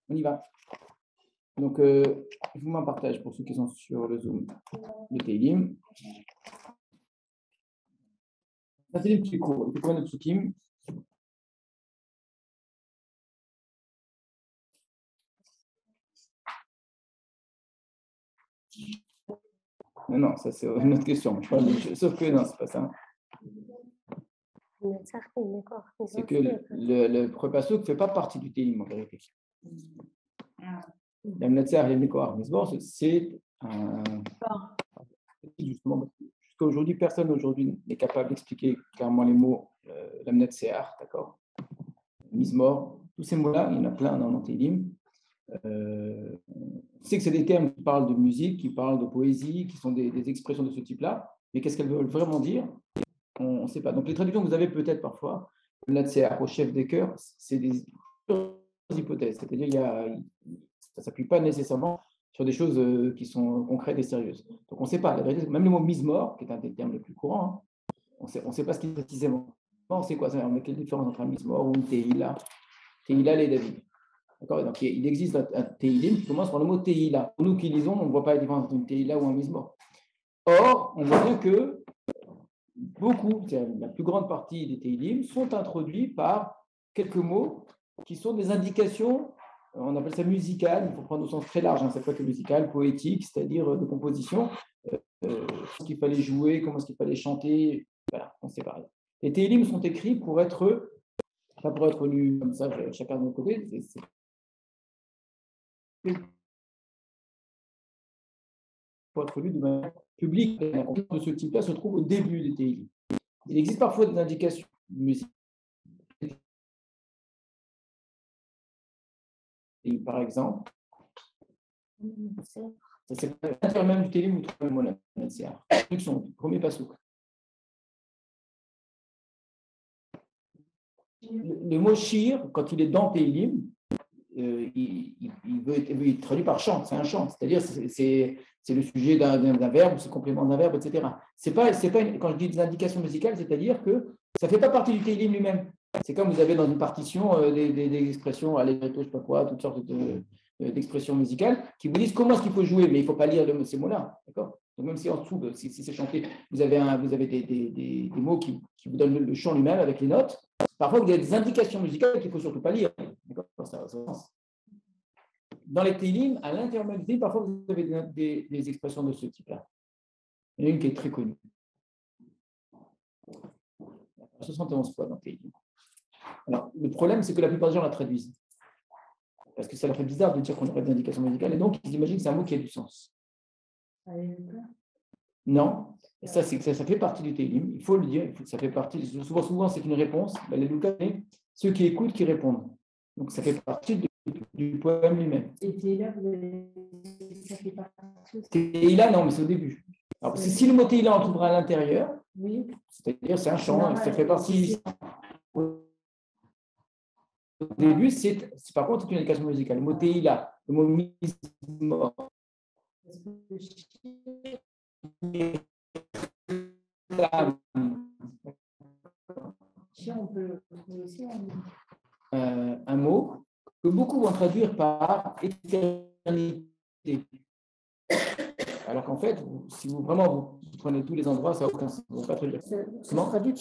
On y va. Donc, je vous mets un partage pour ceux qui sont sur le Zoom de Teilim. Un Teilim qui est court. Il fait combien de psukim? Non, ça c'est une autre question. Sauf que non, c'est pas ça. C'est que le premier pasuk ne fait pas partie du Teilim en vérité. La Mnatser et Mekoar Misbor, c'est justement, jusqu'à aujourd'hui, personne aujourd'hui n'est capable d'expliquer clairement les mots la Mnatser, d'accord, Mismor, tous ces mots-là, il y en a plein dans le Teilim. On sait que c'est des termes qui parlent de musique, qui parlent de poésie, qui sont des expressions de ce type-là, mais qu'est-ce qu'elles veulent vraiment dire? On ne sait pas. Donc les traductions que vous avez peut-être parfois, le Mnatser au chef des chœurs, c'est des hypothèses, c'est-à-dire ça ne s'appuie pas nécessairement sur des choses qui sont concrètes et sérieuses. Donc on ne sait pas. La vérité, même le mot mismor, qui est un des termes les plus courants, on ne sait pas ce qu'il est précisément. On sait quoi, on met quelle différence entre un mismor ou une teila. Teila les David. D'accord. Donc il existe un teilim qui commence par le mot teila. Nous qui lisons, on ne voit pas la différence entre une teila ou un mismor. Or, on voit bien que la plus grande partie des teilim sont introduits par quelques mots qui sont des indications. On appelle ça musical, il faut prendre au sens très large, ça peut être musical, poétique, c'est-à-dire de composition, ce qu'il fallait jouer, comment est-ce qu'il fallait chanter, voilà, on sait pas. Les Télim sont écrits pour être, pas pour être lus comme ça, chacun de notre côté, pour être lus de manière publique. La compétence de ce type-là se trouve au début des Télim. Il existe parfois des indications musicales. Par exemple, c'est l'intérieur même du Télim où vous trouvez le mot là. Introduction, premier passouk. Le mot shir, quand il est dans Télim, il veut être traduit par chant, c'est un chant, c'est-à-dire c'est le sujet d'un verbe, c'est le complément d'un verbe, etc. C'est pas quand je dis des indications musicales, c'est-à-dire que ça ne fait pas partie du Télim lui-même. C'est comme vous avez dans une partition des expressions, allegretto, je ne sais pas quoi, toutes sortes d'expressions musicales qui vous disent comment est-ce qu'il faut jouer, mais il ne faut pas lire ces mots-là, d'accord? Donc même si en dessous, si c'est chanté, vous avez des mots qui vous donnent le chant lui-même avec les notes. Parfois, il y a des indications musicales qu'il ne faut surtout pas lire. Dans les Télim, à l'intérieur du Télim, parfois vous avez des expressions de ce type-là. Il y en a une qui est très connue. 71 fois dans Télim. Alors, le problème, c'est que la plupart des gens la traduisent. Parce que ça leur fait bizarre de dire qu'on aurait des indications musicales, et donc ils imaginent que c'est un mot qui a du sens. Non, et ça fait partie du Télim, il faut le dire, ça fait partie, souvent c'est une réponse, les Lucas, ceux qui écoutent qui répondent. Donc ça fait partie du poème lui-même. Et Teila, ça fait partie. Teila, non, mais c'est au début. Alors, si le mot Teila, on trouvera à l'intérieur, oui. C'est-à-dire c'est un chant, ça fait partie. Au début, c'est par contre une indication musicale. Le mot Teila, le mot mismor. On peut aussi un mot que beaucoup vont traduire par éternité. Alors qu'en fait, si vous vraiment vous prenez tous les endroits, ça n'a aucun sens. Vous ne pas traduire. Comment traduire?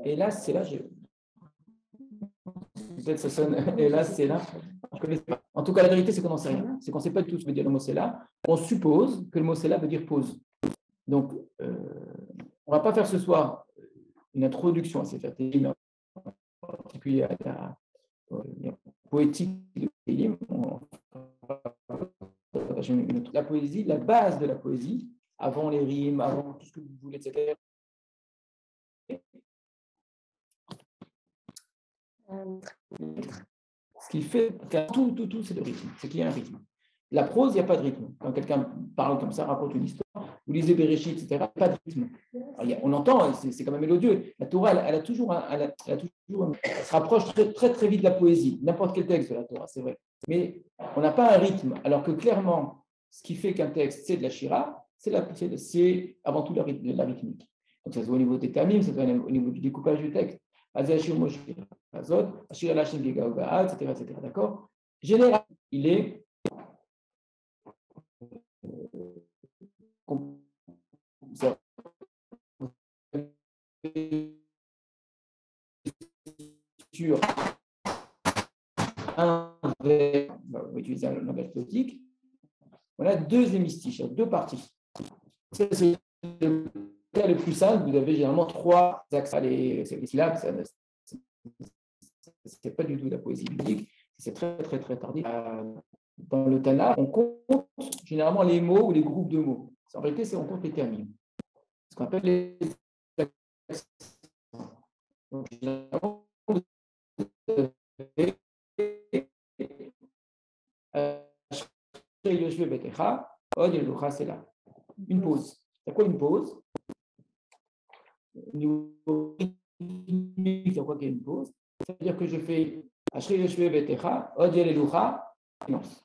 Et là, c'est là. Peut-être ça sonne. Et là, c'est là. Je connais pas. En tout cas, la vérité, c'est qu'on n'en sait rien. C'est qu'on ne sait pas du tout ce que veut dire le mot c'est là. On suppose que le mot c'est là veut dire pause. Donc, on ne va pas faire ce soir une introduction à ces Télim, en particulier à la poétique de Télim. La poésie, la base de la poésie, avant les rimes, avant tout ce que vous voulez, etc. Ce qui fait que tout, c'est le rythme, c'est qu'il y a un rythme. La prose, il n'y a pas de rythme. Quand quelqu'un parle comme ça, raconte une histoire, vous lisez Bereshit, etc., pas de rythme. Alors, on entend, c'est quand même mélodieux. La Torah, elle se rapproche très, très vite de la poésie. N'importe quel texte de la Torah, c'est vrai. Mais on n'a pas un rythme. Alors que clairement, ce qui fait qu'un texte, c'est de la Shira, c'est avant tout la rythmique. Donc ça se voit au niveau des tamim, ça se voit au niveau du découpage du texte. Etc. D'accord? général, il est sur un vers, on va utiliser un langage poétique, on a deux hémistiches, deux parties. Ça, c'est le cas le plus simple, vous avez généralement trois axes. Les syllabes, c'est pas du tout de la poésie biblique, c'est très, très, très tardif. Dans le Tanakh, on compte généralement les mots ou les groupes de mots. En réalité, on compte les termines. Ce qu'on appelle les accents. Donc, généralement, vous avez une pause. C'est quoi une pause? Au niveau rythmique, c'est quoi qu'il y a une pause? Ça veut dire que je fais Ashri Yoshve Betecha, Od Yelelucha, silence.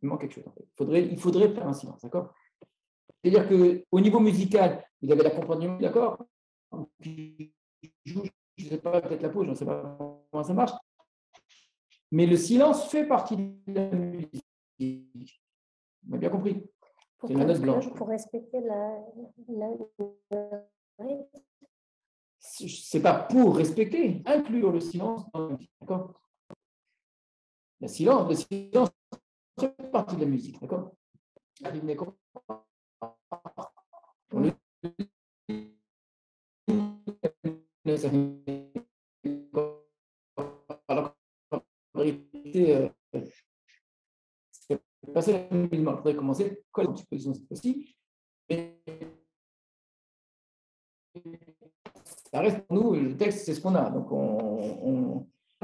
Il manque quelque chose. En fait. Il faudrait faire un silence, d'accord? C'est-à-dire qu'au niveau musical, vous avez l'accompagnement, d'accord? Je ne sais pas, peut-être la pause, je ne sais pas comment ça marche. Mais le silence fait partie de la musique. On a bien compris. C'est la note blanche. Pour respecter la c'est pas pour respecter, inclure le silence dans la musique, d'accord? Le silence fait partie de la musique, d'accord? Alors, en réalité, c'est pas ça il faudrait commencer comme une supposition cette fois-ci, mais ça reste pour nous, le texte, c'est ce qu'on a. Donc,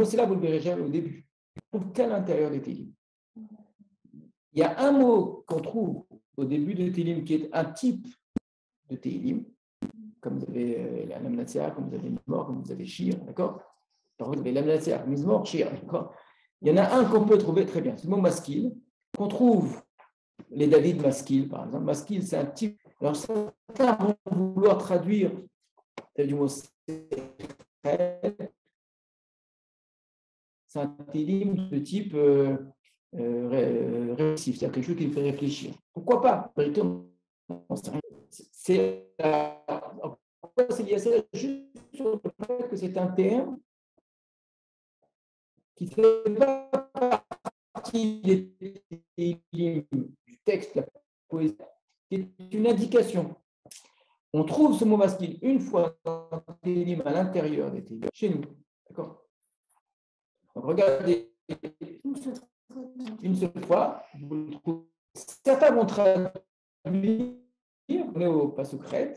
c'est là, vous le verrez jamais au début. On trouve qu'à l'intérieur des Télim. Il y a un mot qu'on trouve au début de Télim qui est un type de Télim, comme vous avez la Lamnatsea, comme vous avez Mizmor, comme vous avez Shir, d'accord? Alors, vous avez Lamnatsea, Mizmor, Shir, d'accord? Il y en a un qu'on peut trouver très bien, c'est le mot maskil, qu'on trouve les David maskil, par exemple. Maskil, c'est un type. Alors, certains vont vouloir traduire du mot c'est un télim de type réflexif, c'est-à-dire quelque chose qui me fait réfléchir. Pourquoi pas? Pourquoi c'est lié à ça? Juste sur le fait que c'est un terme qui ne fait pas partie du texte, la poésie, qui est une indication. On trouve ce mot masculine une fois dans les télim à l'intérieur des télim, chez nous. D'accord? Donc, regardez, une seule fois, vous le trouvez. Certains vont traduire, on est au Pasukret,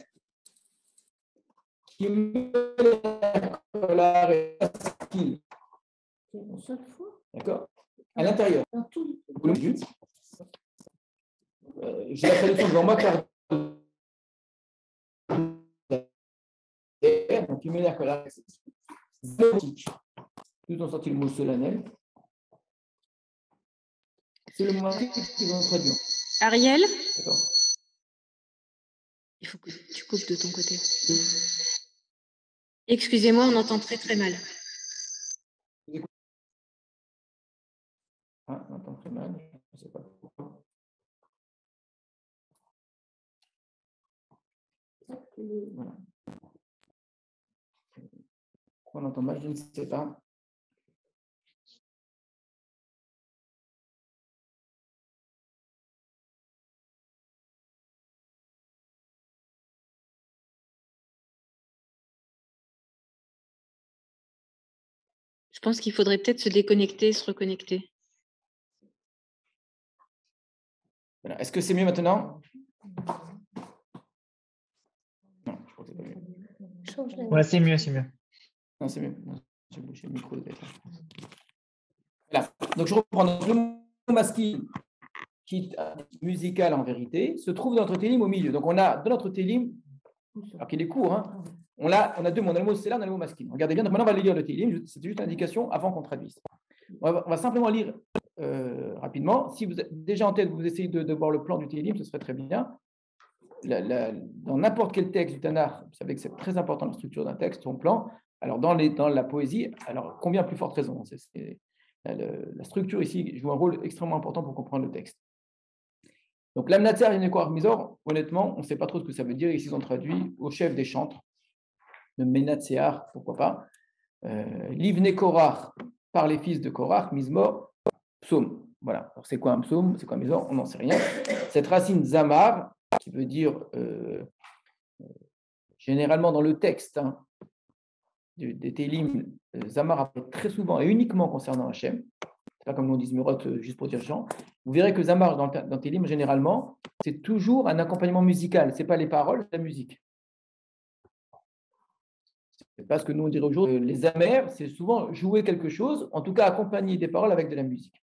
qui met la masculine. Une seule fois? D'accord? À l'intérieur. Dans tout. J'ai la traduction devant moi car donc il met la colère. Tout ont sorti le mot solennel. C'est le mot qui vont traduire. Ariel, D'accord. il faut que tu coupes de ton côté. Excusez-moi, on entend très très mal. Ah, on entend très mal, je ne sais pas pourquoi. Voilà. On entend mal, je ne sais pas. Je pense qu'il faudrait peut-être se déconnecter et se reconnecter. Voilà. Est-ce que c'est mieux maintenant? Non, je crois que c'est pas mieux. Ouais, c'est mieux, c'est mieux. Non, c'est mieux. J'ai bouché le micro. Voilà. Donc, je reprends. Donc, le mot masquille, qui est musical en vérité, se trouve dans notre télim au milieu. Donc, on a dans notre télim, alors qu'il est court, hein, on a deux mots. On a le mot célèbre, on a le mot masquille. Regardez bien. Donc, maintenant, on va lire le télim. C'est juste une indication avant qu'on traduise. On va simplement lire rapidement. Si vous êtes déjà en tête, vous essayez de voir le plan du télim, ce serait très bien. Dans n'importe quel texte du Tanakh, vous savez que c'est très important la structure d'un texte, son plan. Alors, dans la poésie, alors combien plus forte raison, la structure ici joue un rôle extrêmement important pour comprendre le texte. Donc, l'amnatser Yenekor Mizor, honnêtement, on ne sait pas trop ce que ça veut dire. Ici, ils ont traduit au chef des chantres, le Menatsear, pourquoi pas. Livne Korach par les fils de Korach, Mizmor, psaume. Voilà. Alors, c'est quoi un psaume? C'est quoi un Mizor? On n'en sait rien. Cette racine Zamar, qui veut dire généralement dans le texte des Télim, Zamar apparaît très souvent et uniquement concernant Hachem. C'est pas comme on dit Zmirot juste pour dire chant. Vous verrez que Zamar dans Télim, généralement, c'est toujours un accompagnement musical. Ce n'est pas les paroles, c'est la musique. C'est pas ce que nous on dirait aujourd'hui. Les amers, c'est souvent jouer quelque chose, en tout cas accompagner des paroles avec de la musique.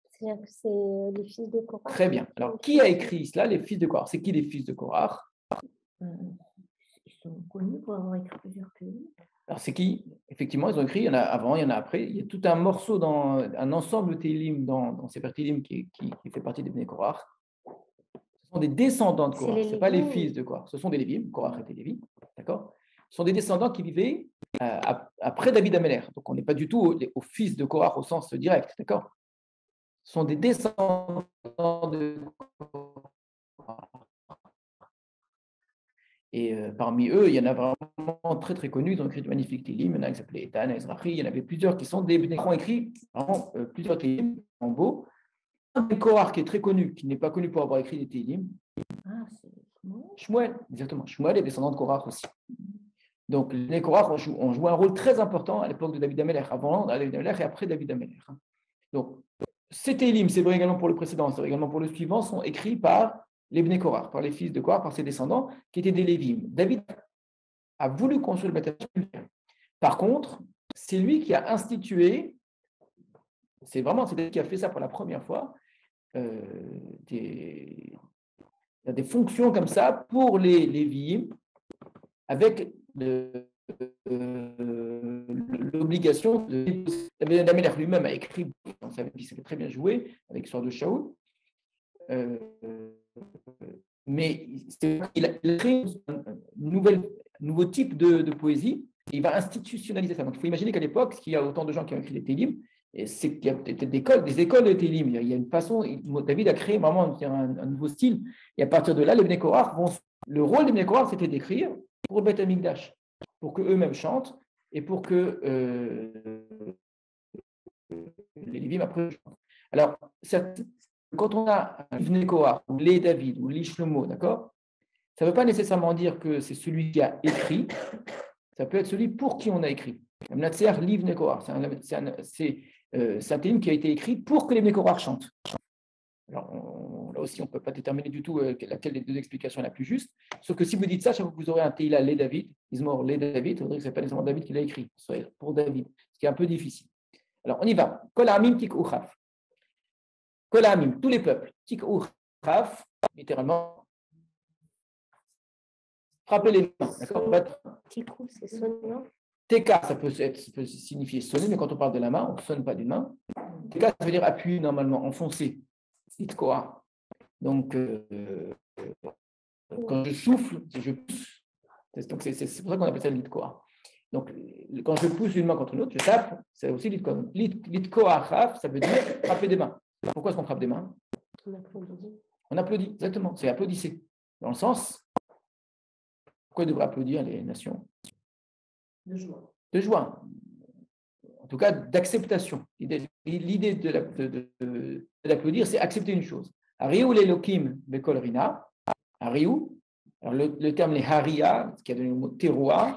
C'est-à-dire que c'est les fils de Korach. Très bien. Alors, qui a écrit cela? Les fils de Korach. C'est qui les fils de Korach? Ils sont connus pour avoir écrit plusieurs pays. Alors, c'est qui? Effectivement, ils ont écrit, il y en a avant, il y en a après. Il y a tout un morceau, un ensemble Télim dans Sefer Télim qui fait partie des Bnei Korach. Ce sont des descendants de Korach, ce n'est pas les fils de Korach. Ce sont des Lévim, Korach était Lévi, d'accord? Ce sont des descendants qui vivaient après David Ameler. Donc, on n'est pas du tout aux fils de Korach au sens direct, d'accord? Ce sont des descendants de Korach. Et parmi eux, il y en a vraiment très très connus, ils ont écrit de magnifiques télim, il y en a qui s'appelaient Etan, Ezrahi, il y en avait plusieurs qui sont des Bnei qui ont écrit vraiment, plusieurs télim en beau. Un des Korach qui est très connu, qui n'est pas connu pour avoir écrit des télim. Ah, c'est Shmuel, exactement. Shmuel est descendant de Korach aussi. Donc les Korach ont joué un rôle très important à l'époque de David Ameler, avant David Ameler et après David Ameler. Donc ces télim, c'est vrai également pour le précédent, c'est vrai également pour le suivant, sont écrits par les Bnei Korach, par les fils de Korach, par ses descendants, qui étaient des Lévim. David a voulu construire le Beth Amikdash. Par contre, c'est lui qui a institué, c'est lui qui a fait ça pour la première fois, des fonctions comme ça pour les Lévim, avec l'obligation de... David Ameler lui-même a écrit, on savait qu'il savait très bien jouer, avec l'histoire de Shaoul. Mais il a créé un nouveau type de poésie et il va institutionnaliser ça. Donc il faut imaginer qu'à l'époque, s'il y a autant de gens qui ont écrit les Télim, c'est qu'il y a peut-être des écoles de Télim. Il y a une façon, David a créé vraiment un nouveau style. Et à partir de là, les Bnei Korach le rôle des Bnei Korach, c'était d'écrire pour le Beth Amikdash, pour qu'eux-mêmes chantent et pour que les Lévim après chantent. Alors, quand on a un Bnei Korach, ou les David, ou les Shlomo, d'accord, ça ne veut pas nécessairement dire que c'est celui qui a écrit, ça peut être celui pour qui on a écrit. Le Mnatser Liv Bnei Korach, c'est un télim qui a été écrit pour que les Bnei Korach chantent. Alors, là aussi, on ne peut pas déterminer du tout laquelle des deux explications est la plus juste, sauf que si vous dites ça, chaque fois que vous aurez un Teila les David, Ismor les David, ça voudrait que ce n'est pas nécessairement David qui l'a écrit, ce soit pour David, ce qui est un peu difficile. Alors, on y va. Kol Amim Tik Uchaf. Kolamim, tous les peuples, tik uraf, littéralement, frapper les mains, d'accord? Tikou, c'est sonner. Teka, ça peut signifier sonner, mais quand on parle de la main, on ne sonne pas d'une main. Teka, ça veut dire appuyer normalement, enfoncer. Itkoa. Donc, quand je souffle, je pousse. Donc, c'est pour ça qu'on appelle ça l'itkoa. Donc, quand je pousse une main contre une autre, je tape, c'est aussi l'itkoa. L'itkoa, ça veut dire frapper des mains. Pourquoi est-ce qu'on frappe des mains? On applaudit, exactement. C'est applaudisser. Dans le sens, pourquoi ils devraient applaudir les nations? De joie. De joie. En tout cas, d'acceptation. L'idée de l'applaudir, c'est accepter une chose. Ariou l'Elokim bekol rina. Ariou. Alors le terme les haria, ce qui a donné le mot teroa,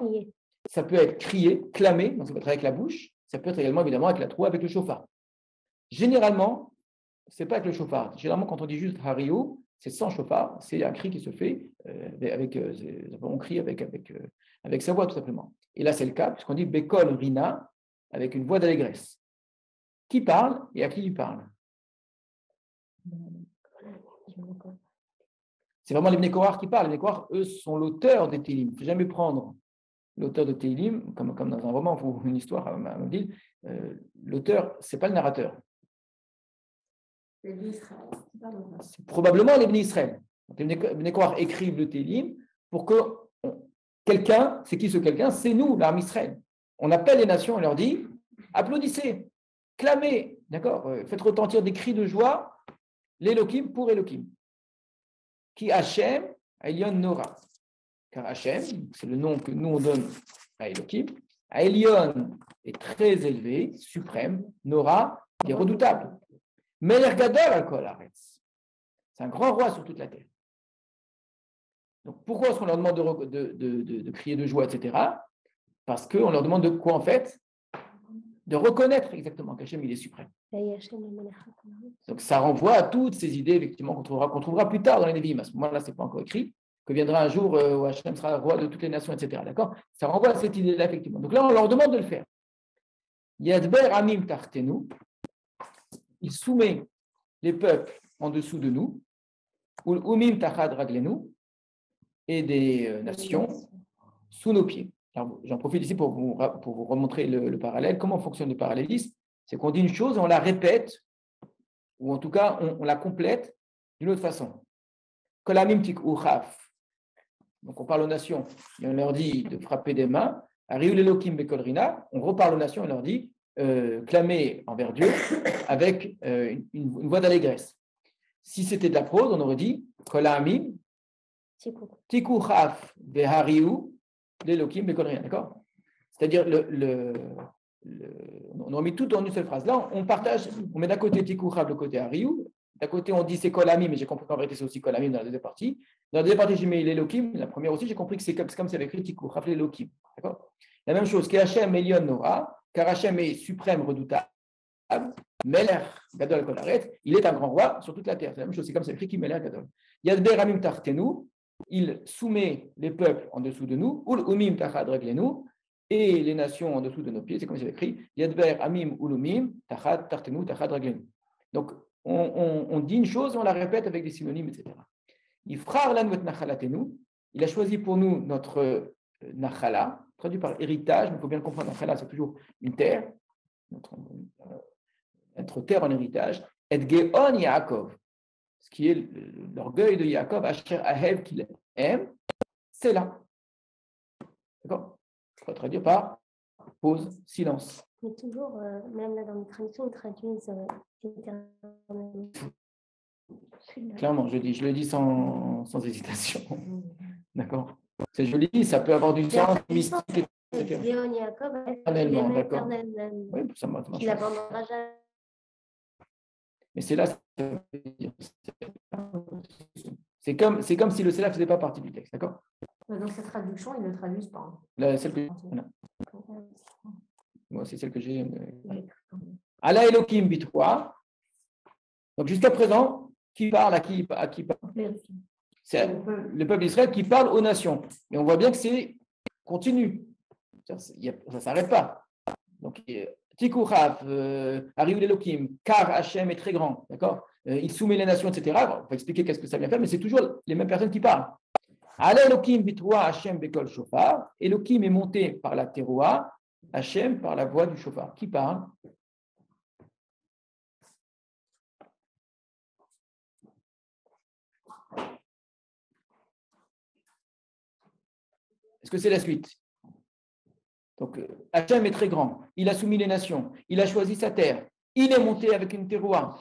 ça peut être crier, clamer, donc ça peut être avec la bouche. Ça peut être également évidemment avec la troue, avec le chauffard. Généralement, ce n'est pas avec le chauffard. Généralement, quand on dit juste Hariou, c'est sans chauffard. C'est un cri qui se fait on crie avec sa voix, tout simplement. Et là, c'est le cas, puisqu'on dit Bekol Rina, avec une voix d'allégresse. Qui parle et à qui il parle? C'est vraiment les Bnei Korach qui parlent. Les Bnei Korach, eux, sont l'auteur des Télim. Il ne faut jamais prendre l'auteur de Télim, comme dans un roman ou une histoire à Mabdil. L'auteur, ce n'est pas le narrateur. C'est probablement les Bnei Israël. Les Bnei Korach écrivent le Télim pour que quelqu'un, c'est qui ce quelqu'un? C'est nous, l'armée Israël. on appelle les nations, on leur dit, applaudissez, clamez, d'accord, faites retentir des cris de joie, l'Elohim pour Elohim. Qui Hachem, Elion Nora. Car Hachem, c'est le nom que nous on donne à Elohim. Elion est très élevé, suprême, Nora est redoutable. Meler Gadol al-Kol Haaretz. C'est un grand roi sur toute la terre. Donc pourquoi est-ce qu'on leur demande de crier de joie, etc. Parce qu'on leur demande de quoi en fait? De reconnaître exactement qu'Hachem il est suprême. Donc ça renvoie à toutes ces idées effectivement qu'on trouvera plus tard dans les Nevi'im. À ce moment-là, ce n'est pas encore écrit, que viendra un jour où Hachem sera roi de toutes les nations, etc. D'accord? Ça renvoie à cette idée-là effectivement. Donc là, on leur demande de le faire. Yadber Amim Tartenu, il soumet les peuples en dessous de nous, ou Umim Tachad Raglenu, et des nations sous nos pieds. Alors, j'en profite ici pour vous remontrer le parallèle. Comment fonctionne le parallélisme? C'est qu'on dit une chose, on la répète, ou en tout cas, on la complète d'une autre façon. Kolamim tik uchaf. Donc, on parle aux nations et on leur dit de frapper des mains. Ariul Elokim bekolrina. On reparle aux nations et on leur dit clamer envers Dieu avec une voix d'allégresse. Si c'était de la prose, on aurait dit Kolamim Tikuchaf vehariu l'Elokim bekolrina. D'accord? C'est-à-dire, on a mis tout dans une seule phrase. Là, on partage, on met d'un côté Tikuchaf, de côté hariu. D'un côté, on dit c'est Kolamim, mais j'ai compris qu'en vérité, c'est aussi Kolamim dans la deuxième partie. Dans la deuxième partie, j'ai mis l'Elokim. La première aussi, j'ai compris que c'est comme c'est écrit Tikuchaf l'Elokim. D'accord? La même chose, Hachem Elion Nora, car Hachem est suprême, redoutable. Meler Gadol Kol Haaretz, il est un grand roi sur toute la terre. C'est la même chose, c'est comme c'est écrit qui Meler Gadol. Yadber Amim Tartenu, il soumet les peuples en dessous de nous, Ul Umim Tachad Raglenu, et les nations en dessous de nos pieds, c'est comme c'est écrit Yadber Amim Ul Umim Tachad Tartenu Tachad Raglenu. Donc, on dit une chose et on la répète avec des synonymes, etc. Il a choisi pour nous notre nachala, traduit par héritage, mais il faut bien comprendre, nachala, c'est toujours une terre, notre terre en héritage, et Geon Yaakov, ce qui est l'orgueil de Yaakov, Asher Ahev qu'il aime, c'est là. D'accord? On va traduire par pause, silence. Mais toujours, même là dans les traductions, ils traduisent Clairement, je le dis sans hésitation. D'accord? C'est joli, ça peut avoir du sens mystique, etc. Léon Yaakov, Éternellement, d'accord. Oui, ça marche. Il n'abandonnera jamais. Mais c'est là, c'est comme si le cela ne faisait pas partie du texte, d'accord? Dans cette traduction, ils ne le traduisent pas. Celle que voilà. Moi, c'est celle que j'ai. Ala Elohim bitwa. Donc jusqu'à présent, qui parle à qui parle? C'est le peuple d'Israël qui parle aux nations. Et on voit bien que c'est continu. Ça ne s'arrête pas. Donc, Tikuchaf, Ariul Elohim, car Hachem est très grand, d'accord? Il soumet les nations, etc. On va expliquer qu'est-ce que ça vient faire, mais c'est toujours les mêmes personnes qui parlent. Ala Elohim bitroa Hachem bekol shofar. Elohim est monté par la teroa, Hachem par la voix du shofar. Qui parle? Est-ce que c'est la suite? Donc, Hachem est très grand. Il a soumis les nations. Il a choisi sa terre. Il est monté avec une teroa.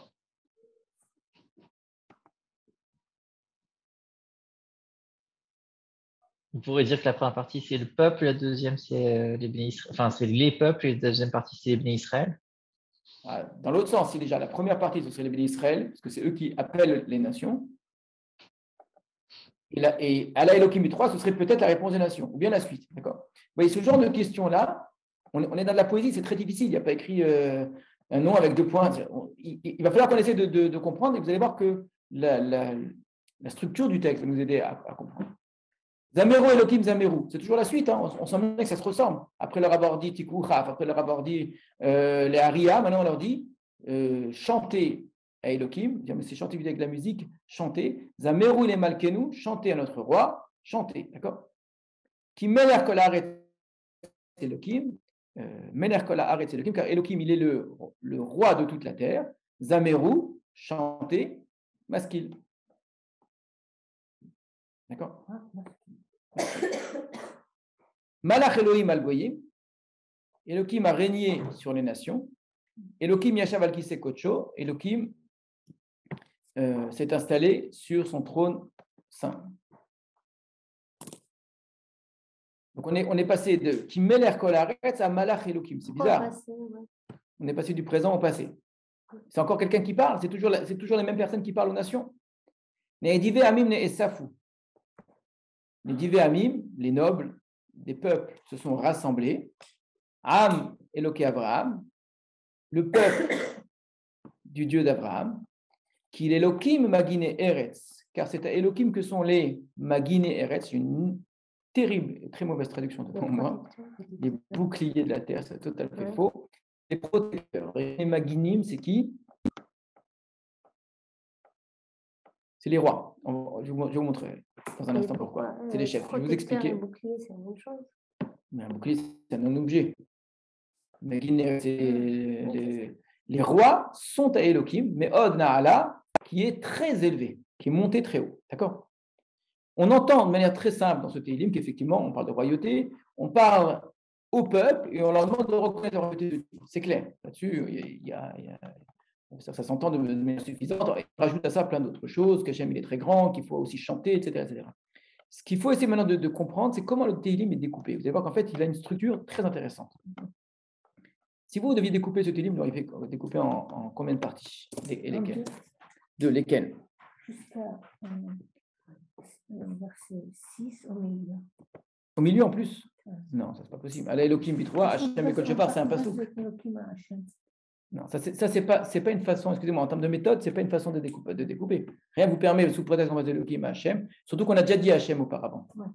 On pourrait dire que la première partie, c'est le peuple, la deuxième, c'est les bénis Israël. Enfin, c'est les peuples, et la deuxième partie, c'est les bénis Israël. Dans l'autre sens, si déjà la première partie, ce serait les bénis Israël, parce que c'est eux qui appellent les nations. Et Ala Elohim 3, ce serait peut-être la réponse des nations, ou bien la suite. D'accord? Vous voyez, ce genre de questions-là, on est dans de la poésie, c'est très difficile. Il n'y a pas écrit un nom avec 2 points. Il va falloir qu'on essaie de comprendre, et vous allez voir que la structure du texte va nous aider à comprendre. Zameru Elohim Zameru, c'est toujours la suite, hein. On sent bien que ça se ressemble. Après leur avoir dit Tikuchaf, après leur avoir dit les Haria, maintenant on leur dit chantez à Elohim, mais c'est chanter avec de la musique, chanter. Zameru les Malkenu, chanter à notre roi, chanter, d'accord? Qui Meler Kol Haaretz Elohim, Meler Kol Haaretz Elohim, car Elohim il est le roi de toute la terre. Zameru, chanter, masquil. D'accord? Malach Elohim al Goyim, Elohim a régné sur les nations. Elohim Yashav al Kisei Kocho. Elohim s'est installé sur son trône saint. Donc on est passé de Kimeler Kol Haaretz à Malach Elohim. C'est bizarre. On est passé du présent au passé. C'est encore quelqu'un qui parle. C'est toujours les mêmes personnes qui parlent aux nations. Les Divé Amim ne Esafu. Les Divé Amim, les nobles des peuples, se sont rassemblés. Am Eloké Abraham, le peuple du Dieu d'Abraham, qui est Elohim Magine Eretz, car c'est à Elohim que sont les Magine Eretz, une terrible et très mauvaise traduction pour moi, les boucliers de la terre, c'est totalement faux. Les protecteurs. Les Maginim, c'est qui? C'est les rois. Je vais vous montrer dans un instant pourquoi. C'est les chefs. Je vais vous expliquer. Un bouclier, c'est la même chose. Mais un bouclier, c'est un non-objet. Mais les rois sont à Elohim, mais Od Na'ala, qui est très élevé, qui est monté très haut. D'accord? On entend de manière très simple dans ce Tehillim qu'effectivement, on parle de royauté, on parle au peuple et on leur demande de reconnaître la royauté de Dieu. C'est clair. Là-dessus, ça s'entend de manière suffisante. Et on rajoute à ça plein d'autres choses, qu'Hachem il est très grand, qu'il faut aussi chanter, etc. etc. Ce qu'il faut essayer maintenant de comprendre, c'est comment le Tehillim est découpé. Vous allez voir qu'en fait, il a une structure très intéressante. Si vous deviez découper ce Tehillim, vous l'auriez découpé en combien de parties? Et lesquelles? De lesquelles? Jusqu'à verset 6 au milieu. Au milieu en plus? Non, ça c'est pas possible. Ala Elohim Bitroa, Hachem et Kol Shepar, c'est un passouk. Non, ça c'est pas une façon, excusez-moi, en termes de méthode, c'est pas une façon de découper. Rien ne vous permet, sous prétexte qu'on va dire Elohim à Hachem, surtout qu'on a déjà dit Hachem auparavant. Ouais.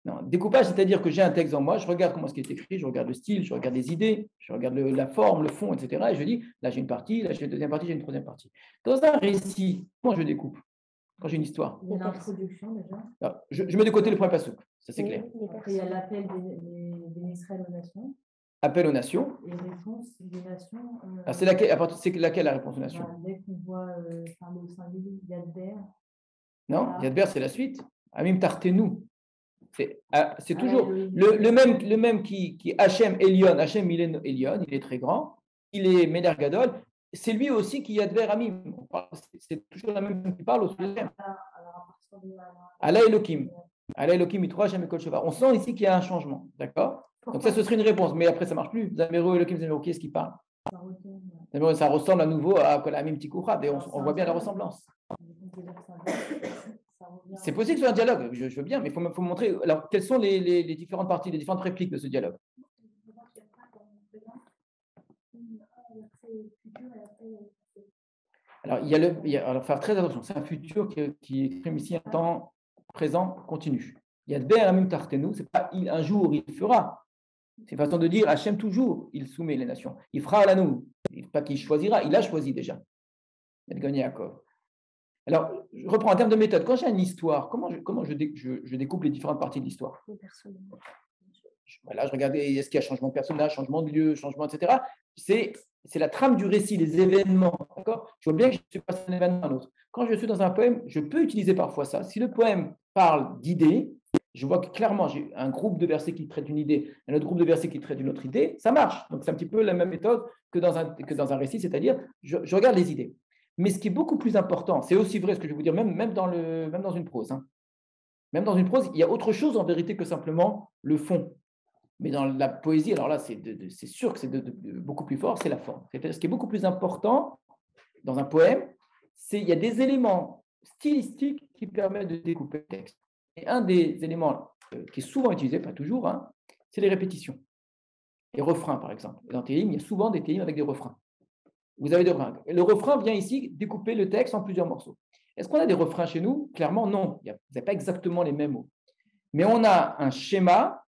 Non, découpage, c'est-à-dire que j'ai un texte en moi, je regarde comment ce qui est écrit, je regarde le style, je regarde les idées, je regarde la forme, le fond, etc. Et je dis, là j'ai une partie, là j'ai une deuxième partie, j'ai une troisième partie. Dans un récit, comment je découpe? Quand j'ai une histoire. Il y a l'introduction déjà. Alors, je mets de côté le premier passouk, ça c'est clair. Après, il y a l'appel des Israël aux nations. Appel aux nations. Et réponse des nations. C'est laquelle la réponse aux nations? Dès qu'on voit parler au singulier, Yadber. Non, Yadber c'est la suite. Amim Tartenu. C'est toujours le même qui Hachem Elion. Hachem il est Elion, il est très grand. Il est Meder Gadol. C'est lui aussi qui Yadber Amim. C'est toujours la même qui parle au deuxième. Ala Elohim. Ala Elohim Mitra Hachem et Kol Shepar. On sent ici qu'il y a un changement. D'accord? Donc ça, ce serait une réponse. Mais après, ça ne marche plus. Zaméro Elohim, Zaméro, qui est-ce qui parle? Ça ressemble à nouveau à Kolamim Tikoucha. Et on voit bien la ressemblance. C'est possible que ce soit un dialogue, je veux bien, mais il faut me montrer. Alors, quelles sont les différentes parties, les différentes répliques de ce dialogue? Alors, alors, faire très attention, c'est un futur qui exprime ici un temps présent continu. Il y a Ber Amim Tartenu, c'est pas un jour il fera. C'est une façon de dire Hachem toujours, il soumet les nations. Il fera à nous, pas qu'il choisira, il a choisi déjà. Il a gagné Yaakov. Alors, je reprends en termes de méthode. Quand j'ai une histoire, comment je découpe les différentes parties de l'histoire? Voilà, je regarde, est-ce qu'il y a changement de personnage, changement de lieu, changement, etc. C'est la trame du récit, les événements. D'accord? Je vois bien que je suis passé d'un événement à un autre. Quand je suis dans un poème, je peux utiliser parfois ça. Si le poème parle d'idées, je vois que clairement, j'ai un groupe de versets qui traite une idée, un autre groupe de versets qui traite une autre idée, ça marche. Donc, c'est un petit peu la même méthode que dans un récit, c'est-à-dire, je regarde les idées. Mais ce qui est beaucoup plus important, c'est aussi vrai ce que je vais vous dire, même dans une prose. Hein. Même dans une prose, il y a autre chose en vérité que simplement le fond. Mais dans la poésie, alors là, c'est sûr que c'est beaucoup plus fort, c'est la forme. C'est-à-dire ce qui est beaucoup plus important dans un poème, il y a des éléments stylistiques qui permettent de découper le texte. Et un des éléments qui est souvent utilisé, pas toujours, hein, c'est les répétitions. Les refrains, par exemple. Dans Tehillim, il y a souvent des Tehillim avec des refrains. Vous avez des refrains. Le refrain vient ici découper le texte en plusieurs morceaux. Est-ce qu'on a des refrains chez nous? Clairement, non. Vous n'avez pas exactement les mêmes mots. Mais on a un schéma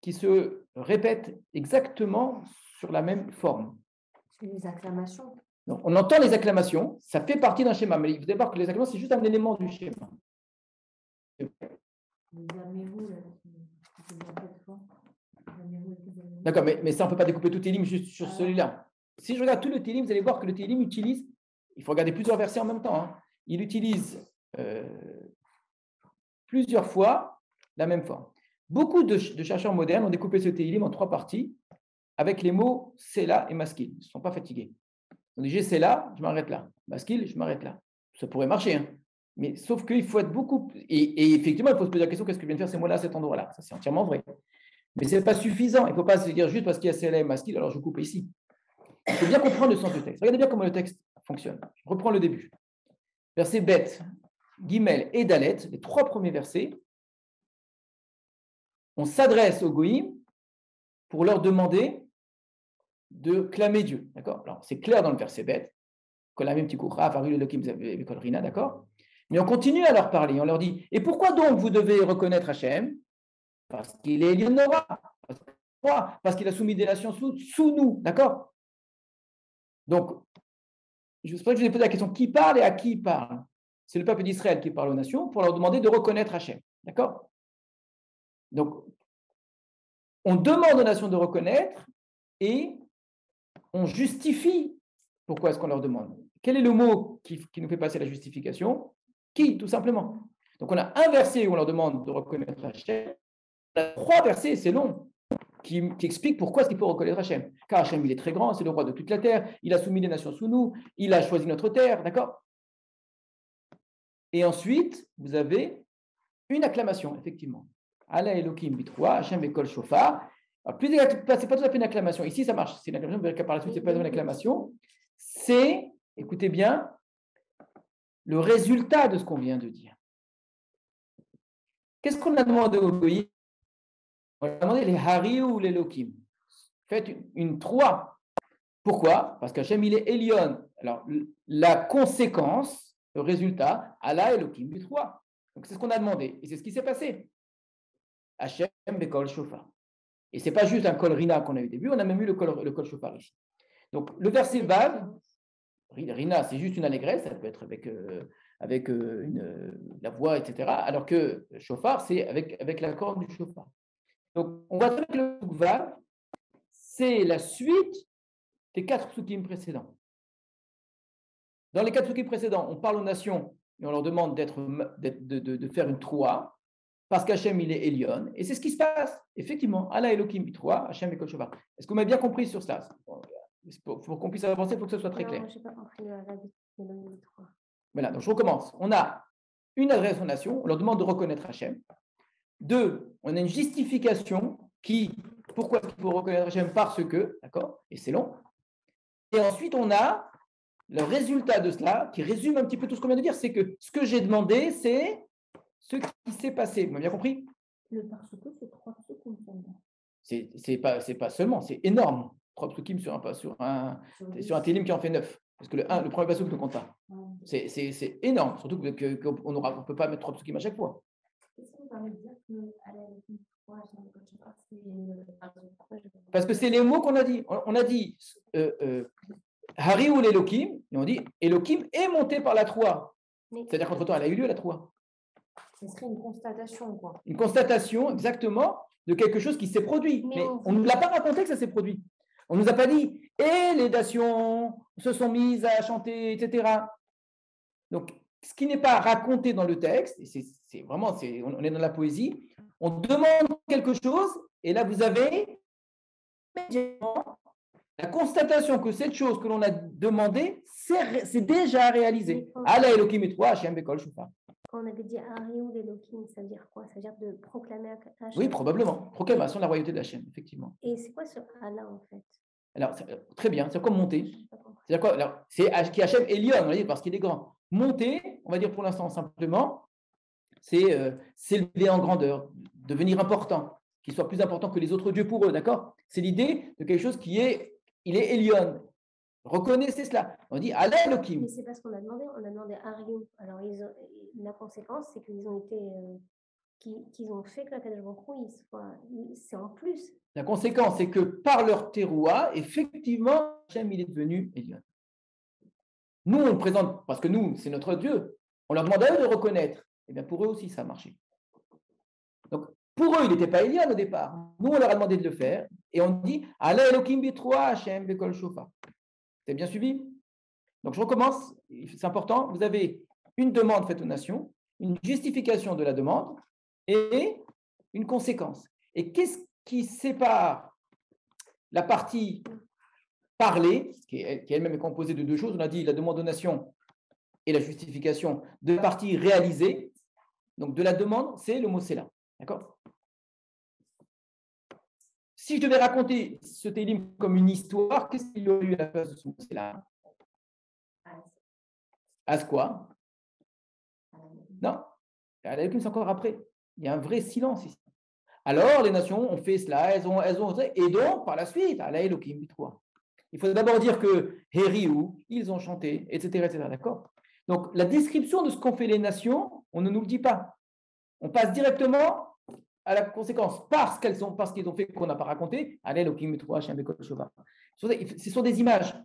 qui se répète exactement sur la même forme. C'est les acclamations. Donc, on entend les acclamations, ça fait partie d'un schéma. Mais vous allez voir que les acclamations, c'est juste un élément du schéma. D'accord, mais ça, on ne peut pas découper tout Tehillim juste sur celui-là. Si je regarde tout le Tehillim, vous allez voir que le Tehillim utilise, il faut regarder plusieurs versets en même temps, hein. Il utilise plusieurs fois la même forme. Beaucoup de chercheurs modernes ont découpé ce Tehillim en 3 parties, avec les mots c'est là et maskil. Ils ne sont pas fatigués. On dit j'ai c'est là, je m'arrête là. Maskil, je m'arrête là. Ça pourrait marcher, hein. Mais sauf qu'il faut être beaucoup. Et effectivement, il faut se poser la question qu'est-ce que viennent faire ces mots-là à cet endroit-là? Ça, c'est entièrement vrai. Mais ce n'est pas suffisant. Il ne faut pas se dire juste parce qu'il y a c'est là et maskil, alors je coupe ici. Il faut bien comprendre le sens du texte. Regardez bien comment le texte fonctionne. Je reprends le début. Verset Bet, Gimel et Dalet, les 3 premiers versets, on s'adresse aux Goïm pour leur demander de clamer Dieu. D'accord? Alors, c'est clair dans le verset Bet, d'accord? Mais on continue à leur parler. On leur dit et pourquoi donc vous devez reconnaître Hachem? Parce qu'il est Elionora. Parce qu'il a soumis des nations sous nous. D'accord? Donc, je vous ai posé la question qui parle et à qui il parle? C'est le peuple d'Israël qui parle aux nations pour leur demander de reconnaître Hachem. D'accord? Donc, on demande aux nations de reconnaître et on justifie pourquoi est-ce qu'on leur demande. Quel est le mot qui nous fait passer la justification? Qui, tout simplement. Donc, on a un verset où on leur demande de reconnaître Hachem. On a 3 versets, c'est long, qui expliquent pourquoi est-ce qu'il faut reconnaître Hachem. Car Hachem, il est très grand, c'est le roi de toute la terre, il a soumis les nations sous nous, il a choisi notre terre, d'accord? Et ensuite, vous avez une acclamation, effectivement. Allah Elohim bitroua, Hachem bekol shofar. C'est pas tout à fait une acclamation. Ici, ça marche. C'est une acclamation, mais par la suite, c'est pas une acclamation. C'est, écoutez bien, le résultat de ce qu'on vient de dire. Qu'est-ce qu'on a demandé aux Goïm? On a demandé les Hari ou les Lokim. Faites une troie. Pourquoi? Parce qu'Hachem, il est Elion. Alors, la conséquence, le résultat, Allah Elohim bitroua. Donc, c'est ce qu'on a demandé. Et c'est ce qui s'est passé. Hachem bekol shofar. Et ce n'est pas juste un kol rina qu'on a eu au début, on a même eu le kol shofar ici. Donc, le verset Vav, rina, c'est juste une allégresse, ça peut être avec la voix, etc. Alors que shofar, c'est avec la corde du shofar. Donc, on voit que le Vav, c'est la suite des 4 psukim précédents. Dans les 4 psukim précédents, on parle aux nations et on leur demande de faire une troua. Parce qu'Hachem, il est Elion. Et c'est ce qui se passe. Effectivement, Allah Elohim bitroua, Hachem bekol shofar. Est-ce que vous m'avez bien compris sur cela? Pour qu'on puisse avancer, il faut que ce soit très clair. Non, je n'ai pas compris le Elohim bitroua. Voilà, donc je recommence. On a une adresse aux nations, on leur demande de reconnaître Hachem. 2, on a une justification pourquoi il faut reconnaître Hachem? Parce que, d'accord? Et c'est long. Et ensuite, on a le résultat de cela, qui résume un petit peu tout ce qu'on vient de dire, c'est que ce que j'ai demandé, c'est ce qui s'est passé. Vous m'avez bien compris? Le pare-choco, c'est 3 psukim. C'est pas seulement, c'est énorme. 3 psukim sur un télim qui en fait 9. Parce que le premier pasuk ne compte pas. C'est énorme, surtout qu'on ne peut pas mettre 3 psukim à chaque fois. Qu'est-ce qu'on permet de dire que Allah Elohim bitroua, Hachem bekol shofar, c'est Parce que c'est les mots qu'on a dit. On a dit Hari ou l'Elohim, et on dit Elohim est monté par la troie. C'est-à-dire qu'entre-temps, elle a eu lieu la troie. Ce serait une constatation, quoi. Une constatation, exactement, de quelque chose qui s'est produit. Mais on ne nous l'a pas raconté que ça s'est produit. On ne nous a pas dit et les nations se sont mises à chanter, etc. Donc, ce qui n'est pas raconté dans le texte, et c'est vraiment, on est dans la poésie, on demande quelque chose, et là, vous avez immédiatement la constatation que cette chose que l'on a demandée, c'est déjà réalisé. Allah Elohim et toi, Hachem bekol shofar. Quand on avait dit Ariou d'Elohim, ça veut dire quoi? Ça veut dire de proclamer Hachem? Oui, probablement. Proclamation de la royauté d'Hachem, effectivement. Et c'est quoi ce Allah en fait? Alors, très bien, c'est comme monter. J'ai pas compris. C'est-à-dire quoi? Alors, c'est qui Hachem Elion, on va dire, parce qu'il est grand. Monter, on va dire pour l'instant simplement, c'est s'élever en grandeur, devenir important, qu'il soit plus important que les autres dieux pour eux, d'accord? C'est l'idée de quelque chose il est Elion. Reconnaissez cela. On dit Allah Elohim. Mais c'est pas ce qu'on a demandé Ariou. Alors la conséquence, c'est qu'ils ont été, qu'ils ont fait que la Kadosh Baruch Hu, c'est en plus. La conséquence, c'est que par leur teroua, effectivement, Hachem, il est devenu Elion. Nous, on le présente, parce que nous, c'est notre Dieu. On leur demande à eux de reconnaître. Eh bien, pour eux aussi, ça a marché. Donc, pour eux, il n'était pas Elion au départ. Nous, on leur a demandé de le faire. Et on dit Allah Elohim bitroua, Hachem bekol shofar. C'est bien suivi? Donc, je recommence. C'est important. Vous avez une demande faite aux nations, une justification de la demande et une conséquence. Et qu'est-ce qui sépare la partie parlée, qui elle-même est composée de deux choses. On a dit la demande aux nations et la justification de la partie réalisée. Donc, de la demande, c'est le mot Séla. D'accord? Si je devais raconter ce Télim comme une histoire, qu'est-ce qu'il y aurait eu à la place de ce mot Séla? As quoi? Non. C'est encore après. Il y a un vrai silence ici. Alors, les nations ont fait cela, elles ont et donc, par la suite, Allah Elohim Bitwa. Il faut d'abord dire que Hériou, ils ont chanté, etc., etc. D'accord? Donc, la description de ce qu'ont fait les nations, on ne nous le dit pas. On passe directement à la conséquence, parce qu'ils ont fait qu'on n'a pas raconté. Allah Elohim Bitwa, Shem Bekol Shova. Ce sont des images.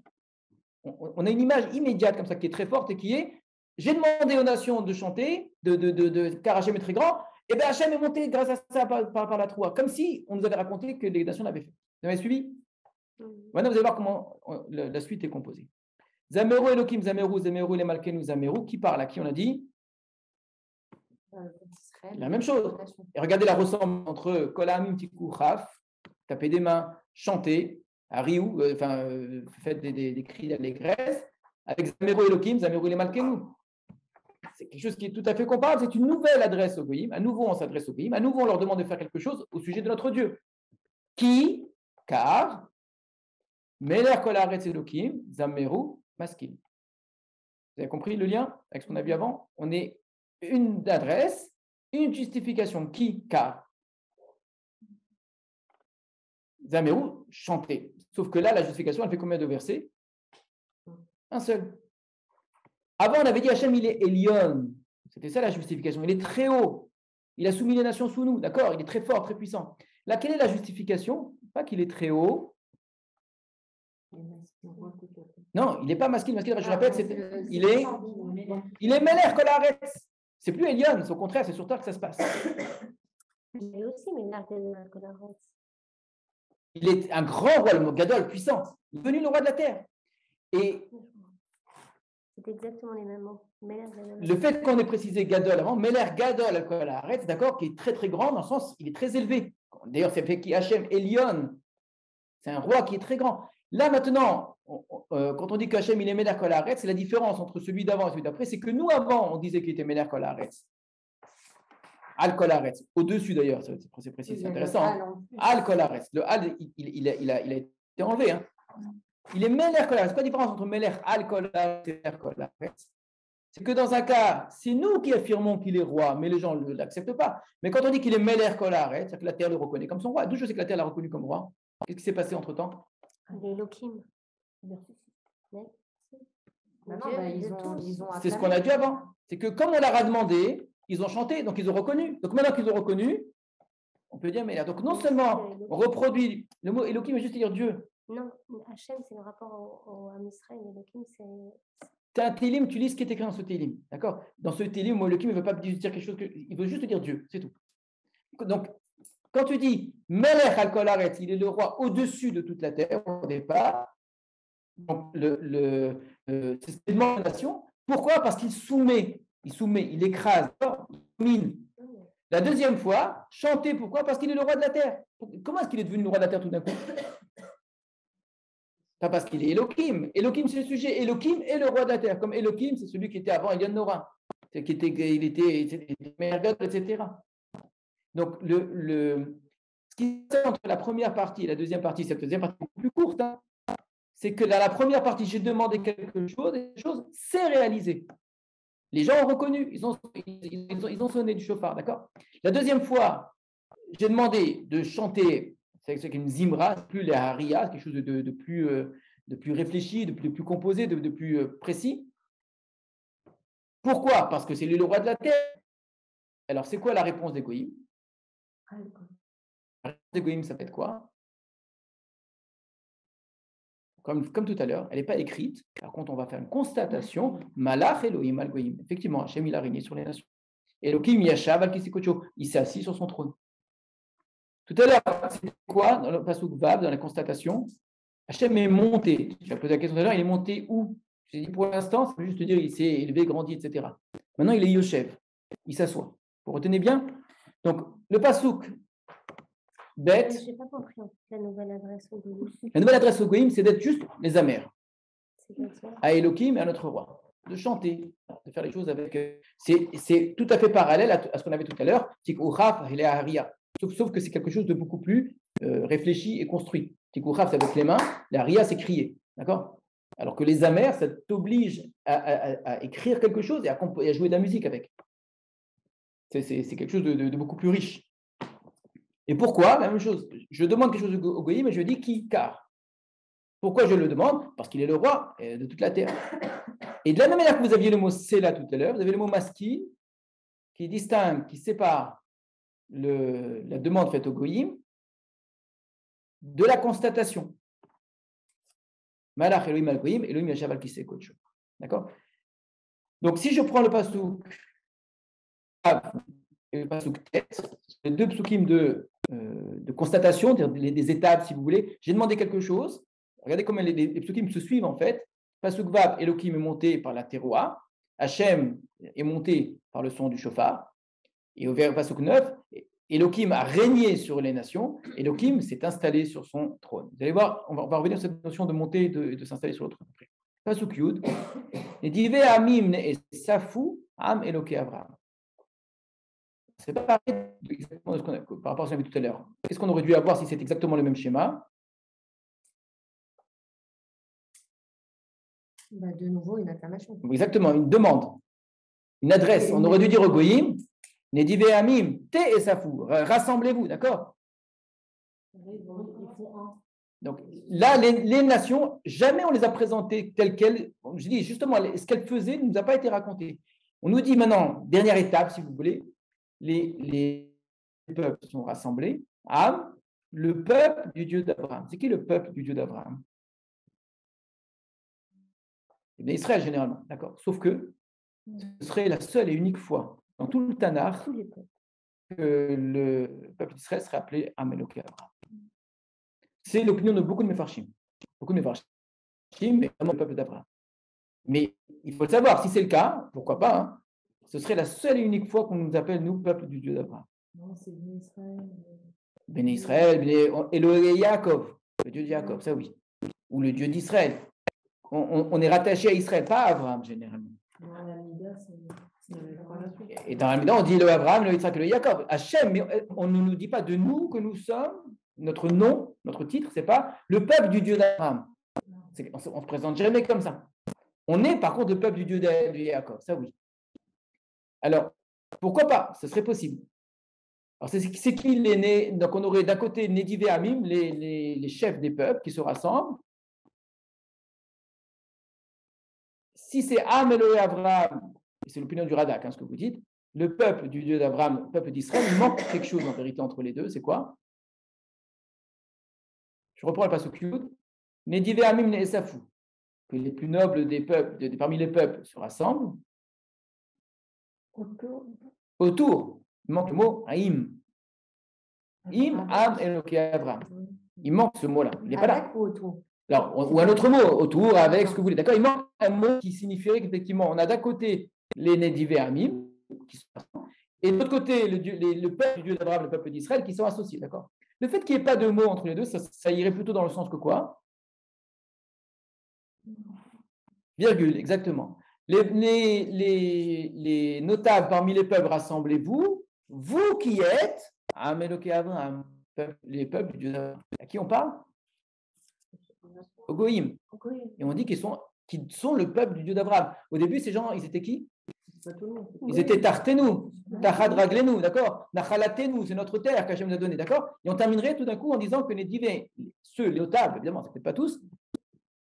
On a une image immédiate comme ça qui est très forte et qui est: j'ai demandé aux nations de chanter, car Hachem est très grand, et bien Hachem est monté grâce à ça par la Troua, comme si on nous avait raconté que les nations l'avaient fait. Vous avez suivi? Maintenant, vous allez voir comment la suite est composée. Zameru Elohim, Zameru, Zameru, les Malkenu, Zameru, qui parle? À qui on a dit? La même chose. Et regardez la ressemblance entre Kolamim, Tikou, Chaf, taper des mains, chanter, Ariou, faites des cris d'allégresse, avec Zameru Elohim, Zameru, les Malkenu. C'est quelque chose qui est tout à fait comparable. C'est une nouvelle adresse au Goïm. À nouveau, on s'adresse au Goïm. À nouveau, on leur demande de faire quelque chose au sujet de notre Dieu. Qui? Car Meler Kol Haaretz Elohim, Zameru, Maskin. Vous avez compris le lien avec ce qu'on a vu avant? On est une adresse, une justification. Qui? Car Zameru, chanter. Sauf que là, la justification, elle fait combien de versets? Un seul. Avant, on avait dit Hachem, il est Elion. C'était ça la justification. Il est très haut. Il a soumis les nations sous nous. D'accord? Il est très fort, très puissant. Là, quelle est la justification? Pas qu'il est très haut. Non, il n'est pas masqué. Je répète, il est Meler Kol Haaretz. C'est plus Elion. C'est au contraire, c'est sur terre que ça se passe. Il est aussi Meler Kol Haaretz. Il est un grand roi, le mot Gadol, puissant. Il est devenu le roi de la terre. Et c'est exactement les mêmes mots. Le fait qu'on ait précisé Gadol avant, Meler Gadol Kol Haaretz, d'accord, qui est très très grand dans le sens, il est très élevé. D'ailleurs, c'est fait qui Hachem Elion, c'est un roi qui est très grand. Là maintenant, quand on dit qu'Hachem il est Meler Kol Haaretz, c'est la différence entre celui d'avant et celui d'après, c'est que nous avant on disait qu'il était Meler Kol Haaretz, Al Kol Haaretz, au-dessus d'ailleurs, c'est précis, c'est intéressant. Al Kol Haaretz, le Al il a été enlevé. Hein. Il est Meler Kol Haaretz. C'est quoi la différence entre Meler Al Kol Haaretz et Meler Kol Haaretz? C'est que dans un cas, c'est nous qui affirmons qu'il est roi, mais les gens ne l'acceptent pas. Mais quand on dit qu'il est Meler Kol Haaretz, c'est-à-dire que la terre le reconnaît comme son roi. D'où je sais que la terre l'a reconnu comme roi. Qu'est-ce qui s'est passé entre-temps? Les Elohim. C'est ce qu'on a dit avant. C'est que comme on leur a demandé, ils ont chanté, donc ils ont reconnu. Donc maintenant qu'ils ont reconnu, on peut dire Meler. Donc non seulement on reproduit, le mot Elohim veut juste dire Dieu. Non, Hachem, c'est le rapport au Am Israël. Elohim, c'est... Tu as un télim, tu lis ce qui est écrit dans ce télim. D'accord? Dans ce télim, le Elohim ne veut pas dire quelque chose, il veut juste dire Dieu, c'est tout. Donc, quand tu dis Melech al Kol Haaretz, il est le roi au-dessus de toute la terre au départ, donc c'est ce demande de la nation. Pourquoi? Parce qu'il soumet, il écrase, il domine. La deuxième fois, chanter, pourquoi? Parce qu'il est le roi de la terre. Comment est-ce qu'il est devenu le roi de la terre tout d'un coup? Pas parce qu'il est Elohim. Elohim, c'est le sujet. Elohim est le roi de la terre. Comme Elohim, c'est celui qui était avant Elion Nora. Il était Mergad, etc. Donc, ce qui se passe entre la première partie et la deuxième partie, cette deuxième partie est plus courte, hein, c'est que dans la première partie, j'ai demandé quelque chose et quelque chose s'est réalisé. Les gens ont reconnu, ils ont sonné du chauffard, d'accord? La deuxième fois, j'ai demandé de chanter. C'est une zimra, plus les haria, quelque chose de plus réfléchi, de plus composé, de plus précis. Pourquoi? Parce que c'est lui le roi de la terre. Alors, c'est quoi la réponse des Goïm? La réponse des Goïm, ça fait quoi? Comme tout à l'heure, elle n'est pas écrite. Par contre, on va faire une constatation. Malach Elohim al Goïm. Effectivement, Hachem, il a régné sur les nations. Elohim Yashav al Kisikocho. Il s'est assis sur son trône. Tout à l'heure, c'était quoi dans le Pasuk Vav, dans la constatation? Hachem est monté. Je vais poser la question tout à l'heure, il est monté où? J'ai dit pour l'instant, ça veut juste dire il s'est élevé, grandi, etc. Maintenant, il est Yoshev. Il s'assoit. Vous retenez bien? Donc, le Pasuk Bet. Je n'ai pas compris en fait, la nouvelle adresse au goïm. La nouvelle adresse au Goïm, c'est d'être juste les amers, C'est-à-dire, à Elohim et à notre roi, de chanter, de faire les choses avec. C'est tout à fait parallèle à ce qu'on avait tout à l'heure, Tikkun Chaf et Haria. Sauf que c'est quelque chose de beaucoup plus réfléchi et construit. Tikkun Chaf, c'est avec les mains, la Haria, c'est crier. D'accord? Alors que les amers, ça t'oblige à écrire quelque chose et à jouer de la musique avec. C'est quelque chose de beaucoup plus riche. Et pourquoi? La même chose. Je demande quelque chose au Goïm, mais je dis qui? Car. Pourquoi je le demande? Parce qu'il est le roi de toute la terre. Et de la même manière que vous aviez le mot Séla tout à l'heure, vous avez le mot masquine qui distingue, qui sépare la demande faite au Goïm de la constatation. Malach Elohim al Goïm, Elohim Yashav al Kisei Kodesh. D'accord? Donc si je prends le pasouk et le pasouk tête, les deux psukim de constatation, des étapes si vous voulez, j'ai demandé quelque chose. Regardez comment les psukim se suivent en fait. Pasuk Vav, Elohim est monté par la teroua. Hachem est monté par le son du shofar. Et au Pasuk 9, Elohim a régné sur les nations. Elohim s'est installé sur son trône. Vous allez voir, on va revenir sur cette notion de monter et de s'installer sur le trône. Pasuk Yud. Et dive amim et safu am Eloké Abraham. C'est pas pareil exactement par rapport à ce qu'on a vu tout à l'heure. Qu'est-ce qu'on aurait dû avoir si c'est exactement le même schéma? De nouveau, une acclamation. Exactement, une demande, une adresse. On aurait dû dire au Goïm, Nedive Amim, Te et Safou, rassemblez-vous, d'accord? Donc là, les nations, jamais on les a présentées telles quelles. Je dis justement, ce qu'elles faisaient ne nous a pas été raconté. On nous dit maintenant, dernière étape, si vous voulez, les peuples sont rassemblés. Am, le peuple du Dieu d'Abraham. C'est qui le peuple du Dieu d'Abraham? C'est Israël généralement, d'accord. Sauf que ce serait la seule et unique fois dans tout le Tanakh que le peuple d'Israël serait appelé Am Eloké Abraham. C'est l'opinion de beaucoup de Mefarshim. Beaucoup de Mefarshim, mais vraiment le peuple d'Abraham. Mais il faut le savoir, si c'est le cas, pourquoi pas, hein, ce serait la seule et unique fois qu'on nous appelle, nous, peuple du Dieu d'Abraham. Non, c'est Béné Israël. Béné Israël, Elohé Yaakov, le Dieu de Jacob, ça oui. Ou le Dieu d'Israël. On est rattaché à Israël, pas à Abraham généralement. Dans la Mida, c'est la relation. Et dans la Mida, on dit le Abraham, le Yitzhak, le Yaakov. Hachem, mais on ne nous dit pas de nous que nous sommes, notre nom, notre titre, c'est pas le peuple du Dieu d'Abraham. On ne se présente jamais comme ça. On est par contre le peuple du Dieu de Yaakov, ça oui. Alors, pourquoi pas? Ce serait possible. Alors, c'est qui les nés? Donc, on aurait d'un côté Nedivé Amim, les chefs des peuples qui se rassemblent. Si c'est Am Elohé Abraham, c'est l'opinion du Radak, hein, ce que vous dites, le peuple du Dieu d'Abraham, le peuple d'Israël, il manque quelque chose en vérité entre les deux. C'est quoi? Je reprends le pasuk Yud. Nedivé Amim ne Esafou, que les plus nobles des peuples, parmi les peuples, se rassemblent. Autour. Il manque le mot Haïm. Im, Am, Eloké Abraham. Il manque ce mot-là. Il n'est pas là. Avec ou autour? Alors, ou un autre mot, autour, avec, ce que vous voulez. D'accord? Il manque un mot qui signifierait qu'effectivement, on a d'un côté les Nedivé Amim, qui sont rassemblés, et de l'autre côté, le peuple du Dieu d'Abraham, le peuple d'Israël, qui sont associés. D'accord? Le fait qu'il n'y ait pas de mot entre les deux, ça irait plutôt dans le sens que quoi? Virgule, exactement. Les notables parmi les peuples, rassemblez-vous, vous qui êtes, Ameloké Abraham, les peuples du Dieu d'Abraham. À qui on parle? Au Goïm. Et on dit qu'ils sont le peuple du Dieu d'Abraham. Au début, ces gens, ils étaient qui? Ils étaient Tartenu, Tachad Raglenu, d'accord? Nachalatenu, c'est notre terre qu'Hachem nous a donnée, d'accord? Et on terminerait tout d'un coup en disant que les divins, ceux, les notables, évidemment, ce n'est peut-être pas tous,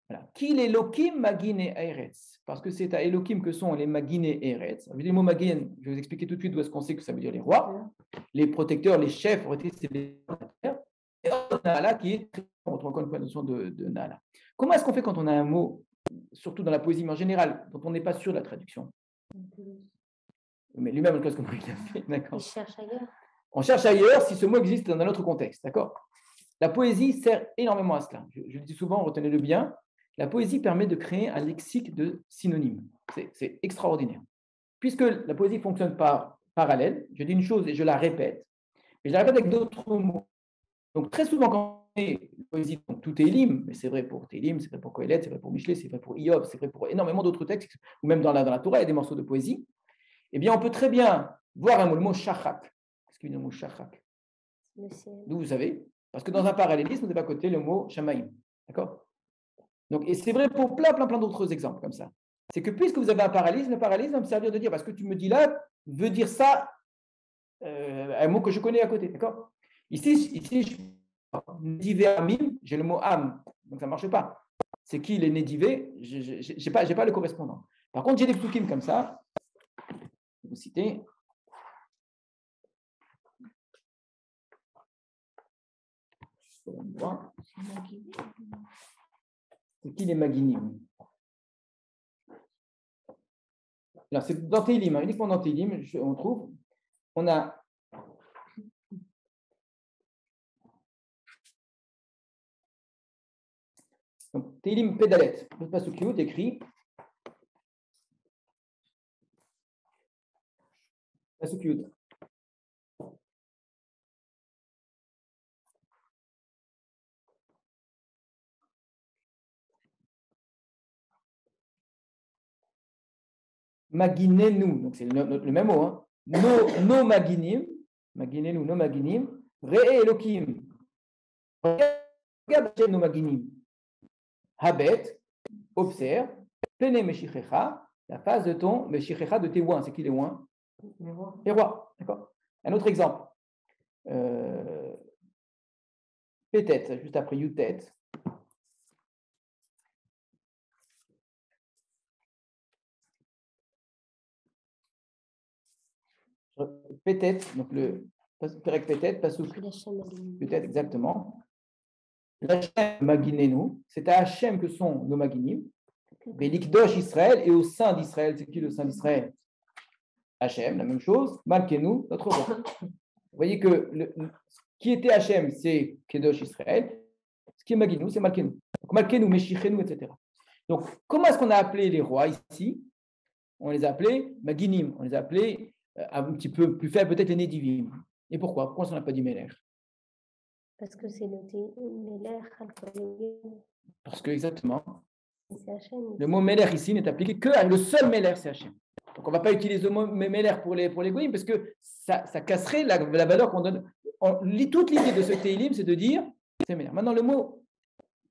voilà. Qui l'Elokim Magin et Eretz? Parce que c'est à Elokim que sont les Magin et Eretz. Le mot Magin, je vais vous expliquer tout de suite d'où est-ce qu'on sait que ça veut dire les rois, les protecteurs, les chefs, c'est les protecteurs. Et Nala qui est, on retrouve encore une fois la notion de Nala. Comment est-ce qu'on fait quand on a un mot, surtout dans la poésie mais en général, dont on n'est pas sûr de la traduction? Mais lui-même, qu'est-ce qu'on a fait? D'accord. Il cherche ailleurs. On cherche ailleurs si ce mot existe dans un autre contexte, d'accord? La poésie sert énormément à cela. Je le dis souvent, retenez-le bien. La poésie permet de créer un lexique de synonymes. C'est extraordinaire. Puisque la poésie fonctionne par parallèle, je dis une chose et je la répète. Et je la répète avec d'autres mots. Donc, très souvent, quand on est poésie, donc tout est Télim, mais c'est vrai pour Télim, c'est vrai pour Kohelet, c'est vrai pour Michelet, c'est vrai pour Iob, c'est vrai pour énormément d'autres textes, ou même dans la Torah, il y a des morceaux de poésie. Eh bien, on peut très bien voir le mot shachak. Qu'est-ce qu'il y a le mot shachak? D'où vous savez? Parce que dans un parallélisme, vous avez à côté le mot shamaïm. D'accord? Donc, et c'est vrai pour plein d'autres exemples comme ça. C'est que puisque vous avez un parallélisme, le parallélisme va me servir de dire, parce que tu me dis là, veut dire ça, un mot que je connais à côté. D'accord? Ici j'ai le mot am, donc ça ne marche pas. C'est qui les nédivé? Je n'ai pas le correspondant. Par contre, j'ai des psukim comme ça. Je vais vous citer. C'est qui les maginim? Alors, c'est dans Télim, uniquement dans Télim, on trouve. On a donc Télim Pédalet, le Pasukio écrit Pasukio. Maginenu, donc c'est le même mot. Hein. No maginim, maginenu, no maginim, re Elohim. Regarde no maginim. Habet, observe, pene meshichecha, la phase de ton meshichecha de tes ouins. C'est qui les ouins? Les rois. D'accord. Un autre exemple. Pétet, juste après Yutet. Pétet, donc le Perek Pétet, Pasuk. Peut-être exactement. L'Hachem Maginenu, c'est à Hachem que sont nos Maginim. Mais l'Ikdosh Israël et au sein d'Israël, c'est qui le sein d'Israël? Hachem, la même chose. Malkenu, notre roi. Vous voyez que qui était Hachem, c'est Kedosh Israël. Ce qui est Maginu, c'est Malkenu. Donc Malkenu, Meshichenu, etc. Donc, comment est-ce qu'on a appelé les rois ici? On les a appelés Maginim. On les a appelés un petit peu plus faibles, peut-être les Nédivim. Et pourquoi? Pourquoi on n'a pas dit Meler? Parce que c'est le Meler. Parce que, exactement. Le mot Meler ici n'est appliqué que à le seul Meler, c'est Hachem. Donc, on ne va pas utiliser le mot Meler pour les goïms parce que ça casserait la valeur qu'on donne. Toute l'idée de ce Télim, c'est de dire c'est Meler. Maintenant, le mot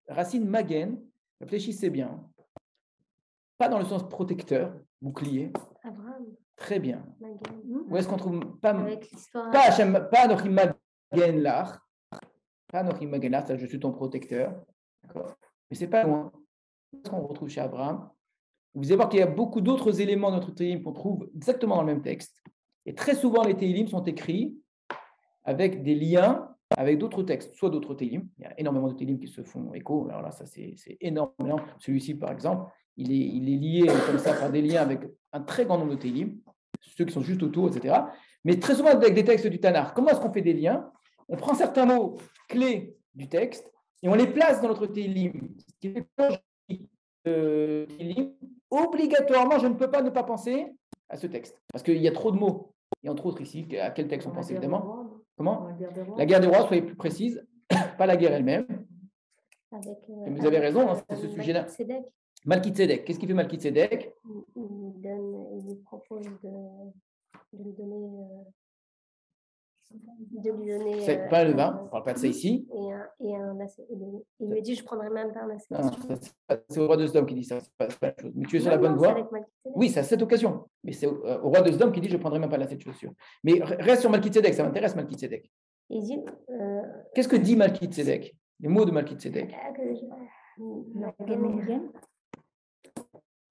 racine Magen, réfléchissez bien. Pas dans le sens protecteur, bouclier. Abraham. Très bien. Magen. Où est-ce qu'on trouve pas Hachem, pas Nochim Magen Lach, pas Nochim Magen Lach, je suis ton protecteur. D'accord. Mais c'est pas loin. Ce qu'on retrouve chez Abraham. Vous allez voir qu'il y a beaucoup d'autres éléments de notre Télim qu'on trouve exactement dans le même texte. Et très souvent, les Télim sont écrits avec des liens avec d'autres textes, soit d'autres Télim. Il y a énormément de Télim qui se font écho. Alors là, ça, c'est énormément. Celui-ci, par exemple, il est lié comme ça par des liens avec un très grand nombre de Télim, ceux qui sont juste autour, etc. Mais très souvent avec des textes du Tanakh. Comment est-ce qu'on fait des liens? On prend certains mots clés du texte et on les place dans notre Télim. Ce qui fait que obligatoirement, je ne peux pas ne pas penser à ce texte. Parce qu'il y a trop de mots. Et entre autres ici, à quel texte on pense évidemment? Comment? La guerre des rois, soyez plus précise, pas la guerre elle-même. Vous avez raison, hein, c'est ce sujet-là. Malki-Tzedek. Qu'est-ce qu'il fait Malki-Tzedek? Il lui propose de lui donner. C'est pas le vin, on ne parle pas de ça ici. Il lui dit je ne prendrai même pas un lacet. C'est au roi de Sodome qui dit ça, c'est pas la chose. Mais tu es sur la bonne voie. Oui, c'est à cette occasion. Mais c'est au roi de Sodome qui dit je ne prendrai même pas la cette chaussure. Mais reste sur Malki-Tzedek, ça m'intéresse Malki-Tzedek. Il dit. Qu'est-ce que dit Malki-Tzedek? Les mots de Malki-Tzedek.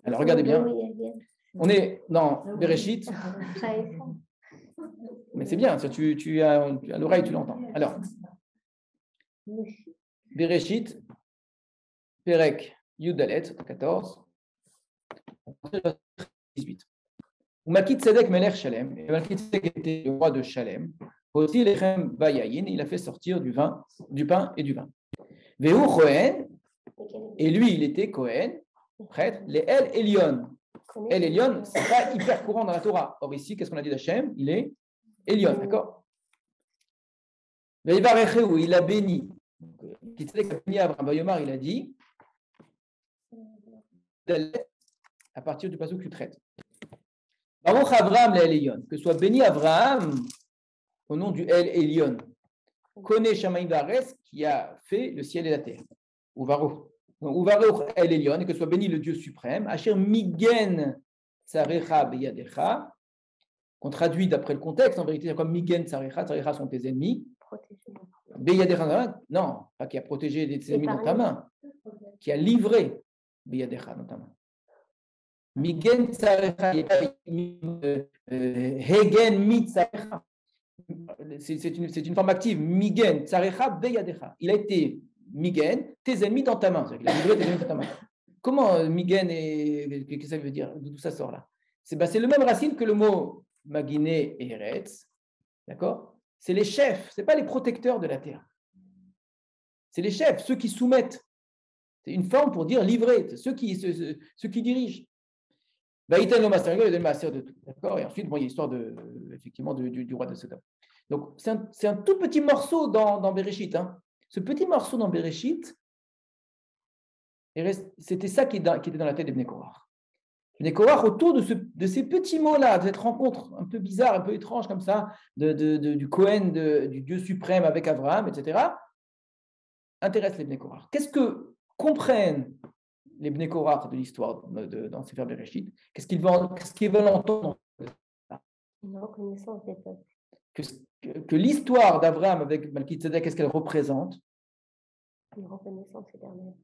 Alors regardez bien. On est dans Bereshit. Mais c'est bien, tu as à l'oreille, tu l'entends. Alors, Bereshit, Perek, Yudalet, 14, 18. Malki-Tzedek Melech Shalem, et Malki-Tzedek était le roi de Shalem, aussi Lechem Vayayin, il a fait sortir du pain et du vin. Vehu Kohen, et lui, il était Kohen, prêtre, les El Elion. El Elion, ce n'est pas hyper courant dans la Torah. Or ici, qu'est-ce qu'on a dit d'Hachem? Il est Elion, d'accord? Il a béni. Melchitzedek a béni Abraham. Bayomar, il a dit à partir du passage que tu traites. Baruch Abraham le Elion, que soit béni Abraham au nom du El Elion. Connaît Shamaim Vares qui a fait le ciel et la terre. Uvaruch El Elion, et que soit béni le Dieu suprême. Asher Migen Tzarecha Beyadecha. On traduit d'après le contexte, en vérité, c'est comme Migen Tzarecha. Tzarecha sont tes ennemis. Beyadecha, non, pas qui a protégé tes ennemis dans ta main, qui a livré Beyadecha dans ta main. Migen Tzarecha, Hegen Mi Tzarecha. C'est une forme active. Migen Tzarecha Beyadecha. Il a été Migen, tes ennemis dans ta main. Il a livré tes ennemis dans ta main. Comment Migen et qu'est-ce que ça veut dire? D'où ça sort là? C'est le même racine que le mot Maginé et Eretz. D'accord? C'est les chefs, ce n'est pas les protecteurs de la terre. C'est les chefs, ceux qui soumettent. C'est une forme pour dire livrer, ceux qui dirigent. Il donne le master de tout. D'accord? Et ensuite, il y a l'histoire effectivement du roi de Sodome. Donc, c'est un tout petit morceau dans Bereshit. Hein. Ce petit morceau dans Bereshit, c'était ça qui était dans la tête des Bnei Korach. Les Korach, autour de ces petits mots-là, de cette rencontre un peu bizarre, un peu étrange comme ça, du Kohen, du Dieu suprême avec Abraham, etc., intéressent les Bnei Korach. Qu'est-ce que comprennent les Bnei Korach de l'histoire dans Sefer Bereshit? Qu'est-ce qu'ils veulent entendre? Une reconnaissance des peuples. Que l'histoire d'Abraham avec Melchitzedek, qu'est-ce qu'elle représente? Une reconnaissance éternelle.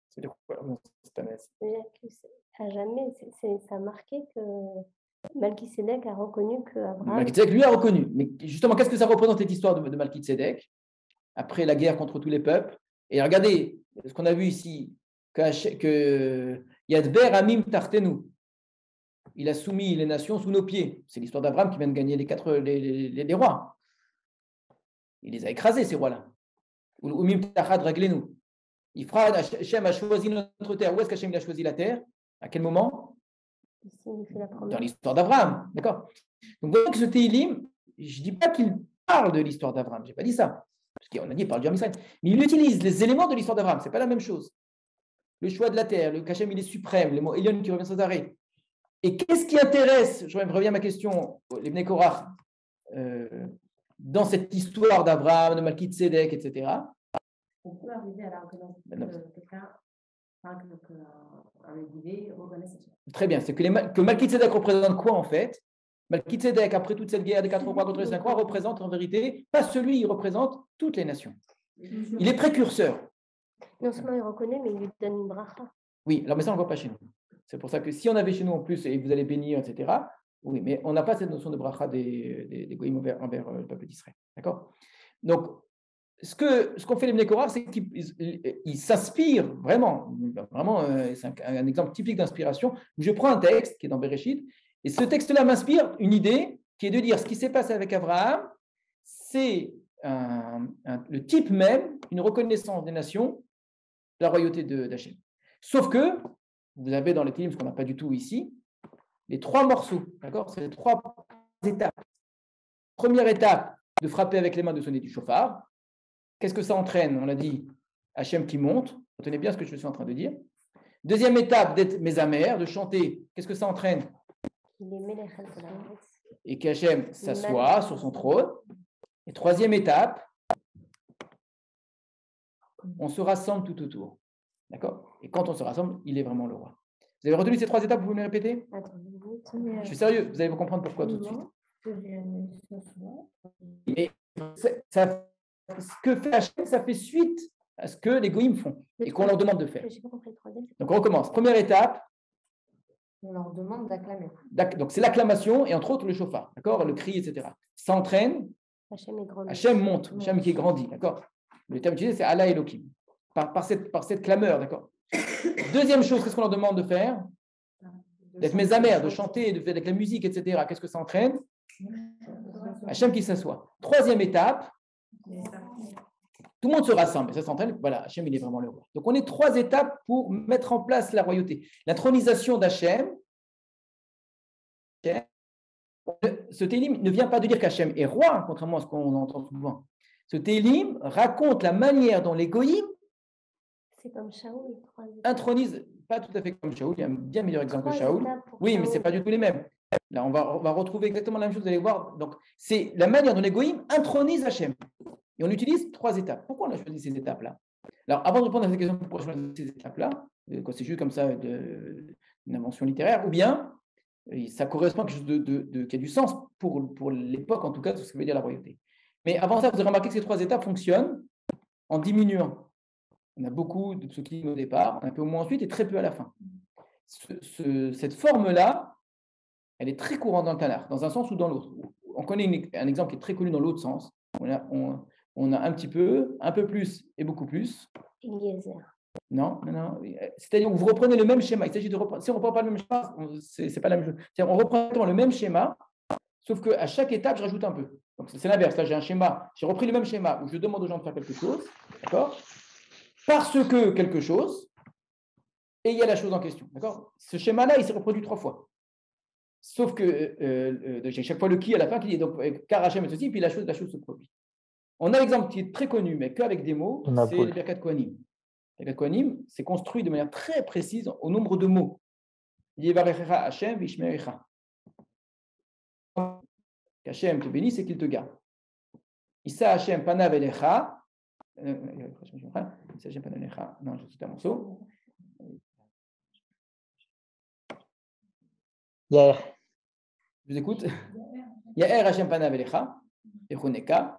C'est-à-dire quoi? À jamais, ça a marqué que Melchitzedek a reconnu que Abraham... Melchitzedek, lui, a reconnu. Mais justement, qu'est-ce que ça représente cette histoire de Melchitzedek après la guerre contre tous les peuples? Et regardez ce qu'on a vu ici, que Yadber Amim Tartenu, il a soumis les nations sous nos pieds. C'est l'histoire d'Abraham qui vient de gagner les rois. Il les a écrasés, ces rois-là. Umim Tachad Raglenu. Hachem a choisi notre terre. Où est-ce qu'Hachem a choisi la terre? À quel moment? Ici, il fait la promesse. Dans l'histoire d'Abraham. D'accord. Donc, vous voyez que ce Tehillim, je ne dis pas qu'il parle de l'histoire d'Abraham. Je n'ai pas dit ça. Parce qu'on a dit qu'il parle du Ham Israël. Mais il utilise les éléments de l'histoire d'Abraham. Ce n'est pas la même chose. Le choix de la terre, le qu'Hachem il est suprême, les mots Elion qui revient sans arrêt. Et qu'est-ce qui intéresse, je reviens à ma question, les Bnei Korach, dans cette histoire d'Abraham, de Melchitzedek, etc. On peut arriver à la reconnaissance de quelqu'un avec l'idée reconnaissance. Très bien, c'est que Melchitzedek représente quoi en fait? Melchitzedek, après toute cette guerre des 4 rois contre les 5 rois, représente en vérité, pas celui, il représente toutes les nations. Il est précurseur. Non seulement il reconnaît, mais il lui donne une bracha. Oui, alors mais ça on ne voit pas chez nous. C'est pour ça que si on avait chez nous en plus, et vous allez bénir, etc., oui, mais on n'a pas cette notion de bracha des goïm envers le peuple d'Israël. D'accord? Donc, ce qu'ont fait les Bnei Korach, c'est qu'ils s'inspirent vraiment, c'est un exemple typique d'inspiration. Je prends un texte qui est dans Bereshit, et ce texte-là m'inspire une idée qui est de dire ce qui s'est passé avec Abraham, c'est le type même, une reconnaissance des nations, de la royauté d'Hachem. Sauf que, vous avez dans les Tehillim, ce qu'on n'a pas du tout ici, les 3 morceaux, d'accord? C'est les 3 étapes. Première étape, de frapper avec les mains, de sonner du chauffard. Qu'est-ce que ça entraîne? On l'a dit, Hachem qui monte. Retenez bien ce que je suis en train de dire. Deuxième étape, d'être mésamère, de chanter. Qu'est-ce que ça entraîne? Et qu'Hachem s'assoit sur son trône. Et troisième étape, on se rassemble tout autour. D'accord? Et quand on se rassemble, il est vraiment le roi. Vous avez retenu ces 3 étapes, vous pouvez me les répéter? Je suis sérieux, vous allez vous comprendre pourquoi tout de suite. Et ça, ce que fait Hachem, ça fait suite à ce que les goïms font et qu'on leur demande de faire. Donc on recommence. Première étape. On leur demande d'acclamer. Donc c'est l'acclamation et entre autres le chauffard, d'accord? Le cri, etc. Ça entraîne. Hachem monte, Hachem qui est grandi, d'accord? Le terme utilisé, c'est Allah Elohim. Par cette clameur, d'accord? Deuxième chose, qu'est-ce qu'on leur demande de faire? D'être mésamère, de chanter, de faire avec la musique, etc. Qu'est-ce que ça entraîne? Hachem qui s'assoit. Troisième étape, tout le monde se rassemble. Et ça s'entraîne, voilà, Hachem, il est vraiment le roi. Donc on est 3 étapes pour mettre en place la royauté. L'intronisation d'Hachem. Ce Tehillim ne vient pas de dire qu'Hachem est roi, contrairement à ce qu'on entend souvent. Ce Télim raconte la manière dont les Goïm C'est comme Shaoul, 3 étapes. intronisent, pas tout à fait comme Shaoul, il y a un bien meilleur exemple que 3 Shaoul. étapes pour Oui, mais ce n'est Shaoul. pas du tout les mêmes. Là, on va retrouver exactement la même chose, vous allez voir. Donc, c'est la manière dont les Goïm intronisent Hachem. Et on utilise 3 étapes. Pourquoi on a choisi ces étapes-là? Alors, avant de répondre à cette question, pourquoi on a choisi ces étapes-là, quand c'est juste comme ça une invention littéraire, ou bien ça correspond à quelque chose qui a du sens pour l'époque, en tout cas, de ce que veut dire la royauté. Mais avant ça, vous avez remarqué que ces 3 étapes fonctionnent en diminuant. On a beaucoup de psukim au départ, un peu moins ensuite et très peu à la fin. Cette forme-là, elle est très courante dans le Tanakh, dans un sens ou dans l'autre. On connaît un exemple qui est très connu dans l'autre sens. On a un petit peu, un peu plus et beaucoup plus. Eliezer. Non. C'est-à-dire que vous reprenez le même schéma. Il s'agit de reprendre. Si on ne reprend pas le même schéma, c'est pas la même chose. C'est-à-dire on reprend le même schéma, sauf qu'à chaque étape, je rajoute un peu. Donc c'est l'inverse. Là, j'ai un schéma. J'ai repris le même schéma où je demande aux gens de faire quelque chose, d'accord? Parce que quelque chose, et il y a la chose en question, d'accord? Ce schéma-là, il s'est reproduit 3 fois. Sauf que chaque fois le qui à la fin qui dit donc car Hachem est ceci, puis la chose se produit. On a l'exemple qui est très connu, mais qu'avec des mots, c'est le Birkat Kohanim. Le Birkat Kohanim, c'est construit de manière très précise au nombre de mots. Yevarechecha Hachem v'ishmerecha. Qu'Hachem te bénisse et qu'il te garde. Issa Hachem panav elecha. Issa Hachem panav elecha. Non, je cite un morceau. Yair. Je vous écoute. Yair Hachem panav elecha. Echoneka.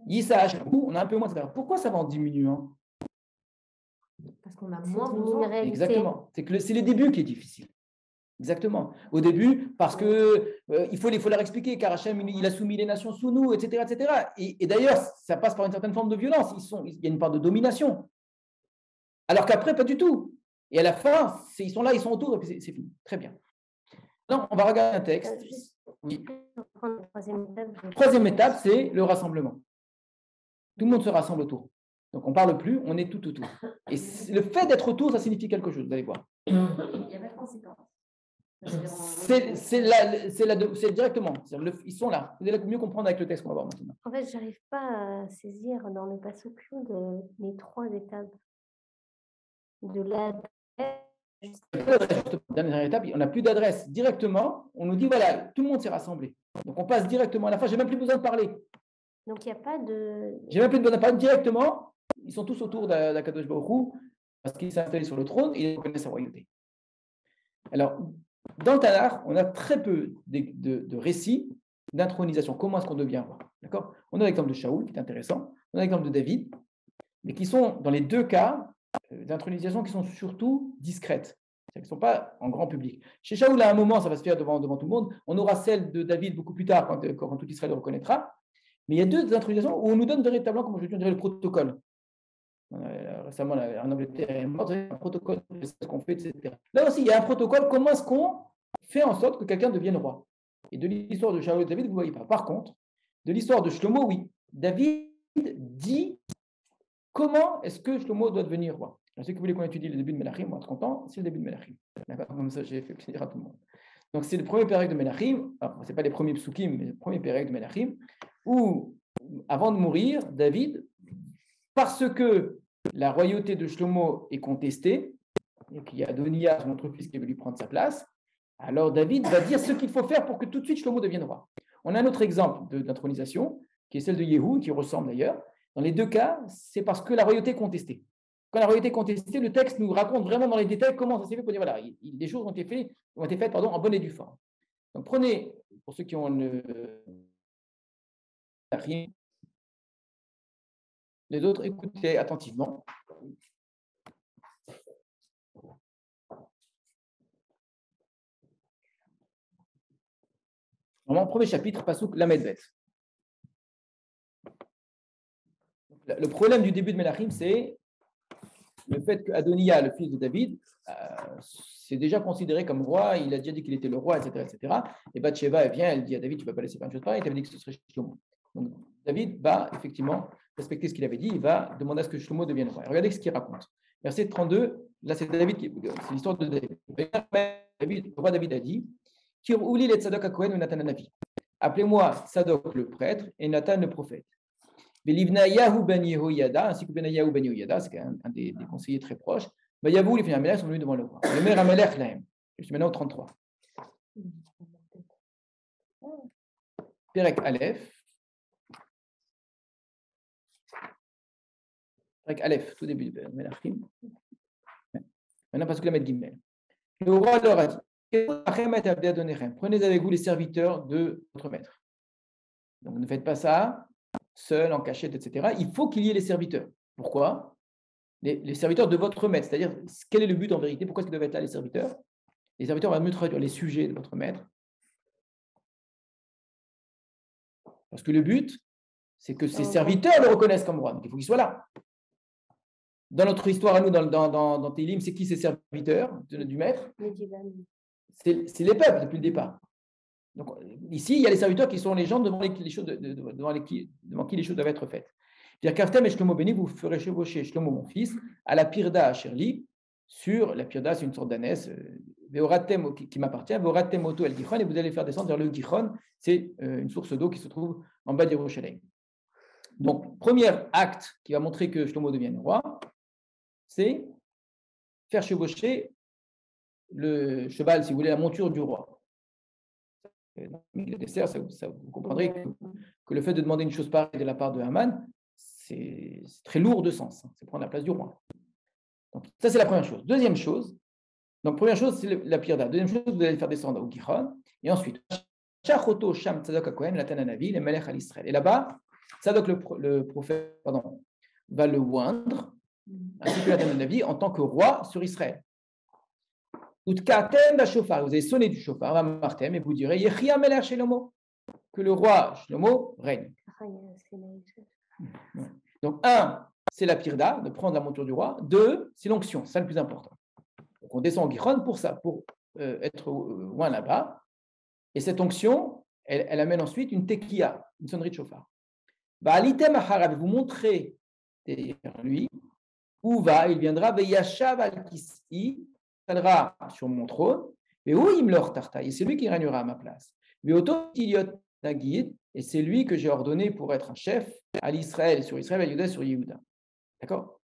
On a un peu moins. Pourquoi ça va en diminuant? Parce qu'on a C'est moins une besoin. réalité. Exactement. C'est le début qui est difficile. Exactement. Au début, parce que il faut leur expliquer, car Hachem, il a soumis les nations sous nous, etc. etc. Et d'ailleurs, ça passe par une certaine forme de violence. Il y a une part de domination. Alors qu'après, pas du tout. Et à la fin, ils sont là, ils sont autour, et puis c'est fini. Très bien. Donc, on va regarder un texte. Oui. Troisième étape, c'est le rassemblement. Tout le monde se rassemble autour. Donc, on ne parle plus, on est tout autour. Et le fait d'être autour, ça signifie quelque chose, vous allez voir. Il n'y a pas de conséquence. C'est directement. Ils sont là. Vous allez mieux comprendre avec le texte qu'on va voir maintenant. En fait, je n'arrive pas à saisir dans le Pasuk les 3 étapes de l'adresse. Dernière étape, on n'a plus d'adresse. Directement, on nous dit voilà, tout le monde s'est rassemblé. Donc, on passe directement à la fin. Je n'ai même plus besoin de parler. Donc, il n'y a pas de. J'ai même plus besoin de parler directement. Ils sont tous autour d'Akadosh Baruch Hu parce qu'il s'est installé sur le trône et il reconnaît sa royauté. Alors, dans le Tanakh, on a très peu de récits d'intronisation. Comment est-ce qu'on devient roi? D'accord? On a l'exemple de Shaoul, qui est intéressant. On a l'exemple de David, mais qui sont, dans les 2 cas, d'intronisation qui sont surtout discrètes. C'est-à-dire qu'ils ne sont pas en grand public. Chez Shaoul, à un moment, ça va se faire devant tout le monde. On aura celle de David beaucoup plus tard, quand tout Israël le reconnaîtra. Mais il y a 2 intronisations où on nous donne véritablement, comme aujourd'hui, on dirait le protocole. Récemment, en Angleterre, il y a un protocole de ce qu'on fait, etc. Là aussi, il y a un protocole. Comment est-ce qu'on fait en sorte que quelqu'un devienne roi? Et de l'histoire de Shaoul et de David, vous ne voyez pas. Par contre, de l'histoire de Shlomo, oui. David dit comment est-ce que Shlomo doit devenir roi. Alors, ceux qui voulaient qu'on étudie le début de Melachim, on va être content, c'est le début de Melachim. D'accord? Comme ça, j'ai fait plaisir à tout le monde. Donc, c'est le premier pérec de Melachim. Ce n'est pas les premiers psukim, mais le premier pérec de Melachim, où, avant de mourir, David, parce que la royauté de Shlomo est contestée, et qu'il y a Adoniya, son autre fils, qui veut lui prendre sa place, alors David va dire ce qu'il faut faire pour que tout de suite Shlomo devienne roi. On a un autre exemple d'intronisation, qui est celle de Yehou, qui ressemble d'ailleurs. Dans les 2 cas, c'est parce que la royauté est contestée. Quand la royauté est contestée, le texte nous raconte vraiment dans les détails comment ça s'est fait pour dire voilà, les choses ont été faites en bonne et due forme. Donc prenez, pour ceux qui ont les autres, écoutez attentivement. Vraiment, premier chapitre, Pasuk Lamed Bet. Le problème du début de Melachim, c'est le fait qu'Adoniya, le fils de David, c'est déjà considéré comme roi, il a déjà dit qu'il était le roi, etc. etc. Et Bathsheba, elle vient, elle dit à David, tu ne peux pas laisser faire une chose pareille, il t'avait dit que ce serait Shlomo. Donc David va effectivement respecter ce qu'il avait dit, il va demander à ce que Shlomo devienne roi. Regardez ce qu'il raconte. Verset 32, là c'est David, c'est l'histoire de David. le roi David a dit, Kir'uli le Tzadok HaKohen ou Nathan HaNavi. Appelez-moi Tzadok le prêtre et Nathan le prophète. Belivnayahu ben Yehoyada, ainsi que Benayahu ben Yehoyada, c'est un des conseillers très proches. Yavou, les Amelech sont venus devant le roi. Le maire Amelech Lahem. Je suis maintenant au 33. Perek Aleph. Perek Aleph, tout début de Melachim. Maintenant, parce que la mettre Gimel. Le roi leur a dit, prenez avec vous les serviteurs de votre maître. Donc ne faites pas ça seul, en cachette, etc. Il faut qu'il y ait les serviteurs. Pourquoi? Les serviteurs de votre maître. C'est-à-dire, quel est le but en vérité? Pourquoi est-ce qu'ils doivent être là, les serviteurs? Les serviteurs vont mieux traduire les sujets de votre maître. Parce que le but, c'est que ces serviteurs le reconnaissent comme roi. Donc il faut qu'il soit là. Dans notre histoire à nous, dans Télim, c'est qui ces serviteurs du maître? C'est les peuples depuis le départ. Donc ici, il y a les serviteurs qui sont les gens devant qui les choses doivent être faites. Pierre Kaftem et Shlomo Béni, vous ferez chevaucher Shlomo, mon fils, à la Pirda à Shirli, sur la Pirda, c'est une sorte d'ânesse, qui m'appartient, Veoratem Oto El Gichon, et vous allez faire descendre vers le Gichon, c'est une source d'eau qui se trouve en bas d'Yerushalayim. Donc, premier acte qui va montrer que Shlomo devient roi, c'est faire chevaucher le cheval, si vous voulez, la monture du roi. Le dessert, vous comprendrez que le fait de demander une chose pareille de la part de Haman, c'est très lourd de sens. C'est prendre la place du roi. Donc, ça, c'est la première chose. Deuxième chose, donc première chose, c'est la pirda. Deuxième chose, vous allez le faire descendre au Gichon. Et ensuite, Shachoto Sham Tzadok HaKohen, Natan HaNavi, le Melech al Israël. Et là-bas, Tzadok le prophète, va le oindre, ainsi que Natan HaNavi, en tant que roi sur Israël. Utkatem bashofar, vous allez sonner du shofar, et vous direz Yechia Melech Shlomo, que le roi Shlomo règne. Donc, un, c'est la pirda, de prendre la monture du roi. Deux, c'est l'onction, c'est ça le plus important. Donc, on descend au Gichon pour ça, pour être loin là-bas. Et cette onction, elle amène ensuite une tekiya, une sonnerie de shofar. Ba'alitem acharav, vous montrez derrière lui, où va, il viendra, ve'yashav al-kis'i, viendra sur mon trône, et où il me leur tartaille, et c'est lui qui régnera à ma place. Ve'oto tiliot nagid, et c'est lui que j'ai ordonné pour être un chef à l'Israël, sur Israël, à Yehuda, sur Yehuda. D'accord?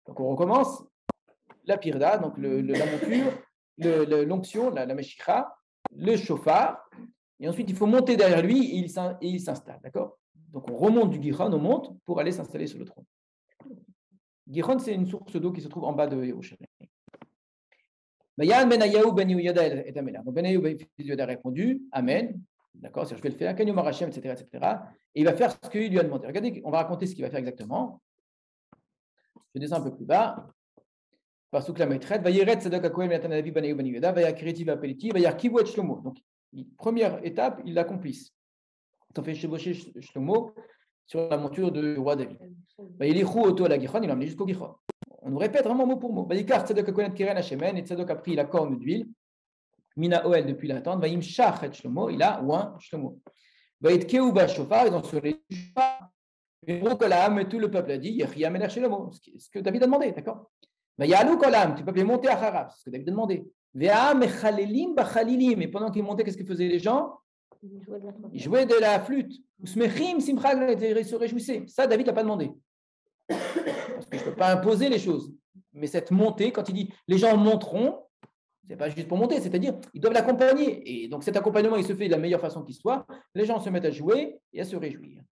Donc on recommence la pirda, donc la monture, l'onction, la meshicha, le shofar, et ensuite il faut monter derrière lui et il s'installe. D'accord? Donc on remonte du Gichon, on monte pour aller s'installer sur le trône. Gichon, c'est une source d'eau qui se trouve en bas de Yerushalayim. Benayahu ben Yehoyada est Amen. Donc Benayahu ben Yehoyada a répondu Amen. D'accord, c'est je vais le faire, Kanyom Arachem, etc., etc. Et il va faire ce qu'il lui a demandé. Regardez, on va raconter ce qu'il va faire exactement. Je descends un peu plus bas. Parce que la maîtresse va yeret Tzadok HaKohen Natan HaNavi Benayahu ben Yehoyada va yakriti va peliti va yarkivu et Shlomo. Donc première étape, ils l'accomplissent. Ils ont fait chevaucher Shlomo sur la monture du roi David. Va yelichu auto à la Gichon, il l'a emmené jusqu'au Gichon. On nous répète vraiment mot pour mot. Va yikar Tzadok HaKohen Keren Hashemen et Tzadok a pris la corne d'huile. Mina Oel depuis la tente, va yimshach et Shlomo, il a ouin Shlomo. Va yitkeu ba shofar, ils ont sur les shofar. Et tout le peuple a dit Yechia Melech Shlomo, ce que David a demandé, d'accord? Va yalou kolam, tu peux les monter à Harab, ce que David a demandé. Vea mechalelim bachalilim, et pendant qu'ils montaient, qu'est-ce que faisaient les gens? Ils jouaient de la flûte. Usmechim simchag, ils se réjouissaient. Ça, David n'a pas demandé. Parce que je ne peux pas imposer les choses. Mais cette montée, quand il dit les gens monteront, ce n'est pas juste pour monter, c'est-à-dire ils doivent l'accompagner. Et donc cet accompagnement, il se fait de la meilleure façon qui soit. Les gens se mettent à jouer et à se réjouir.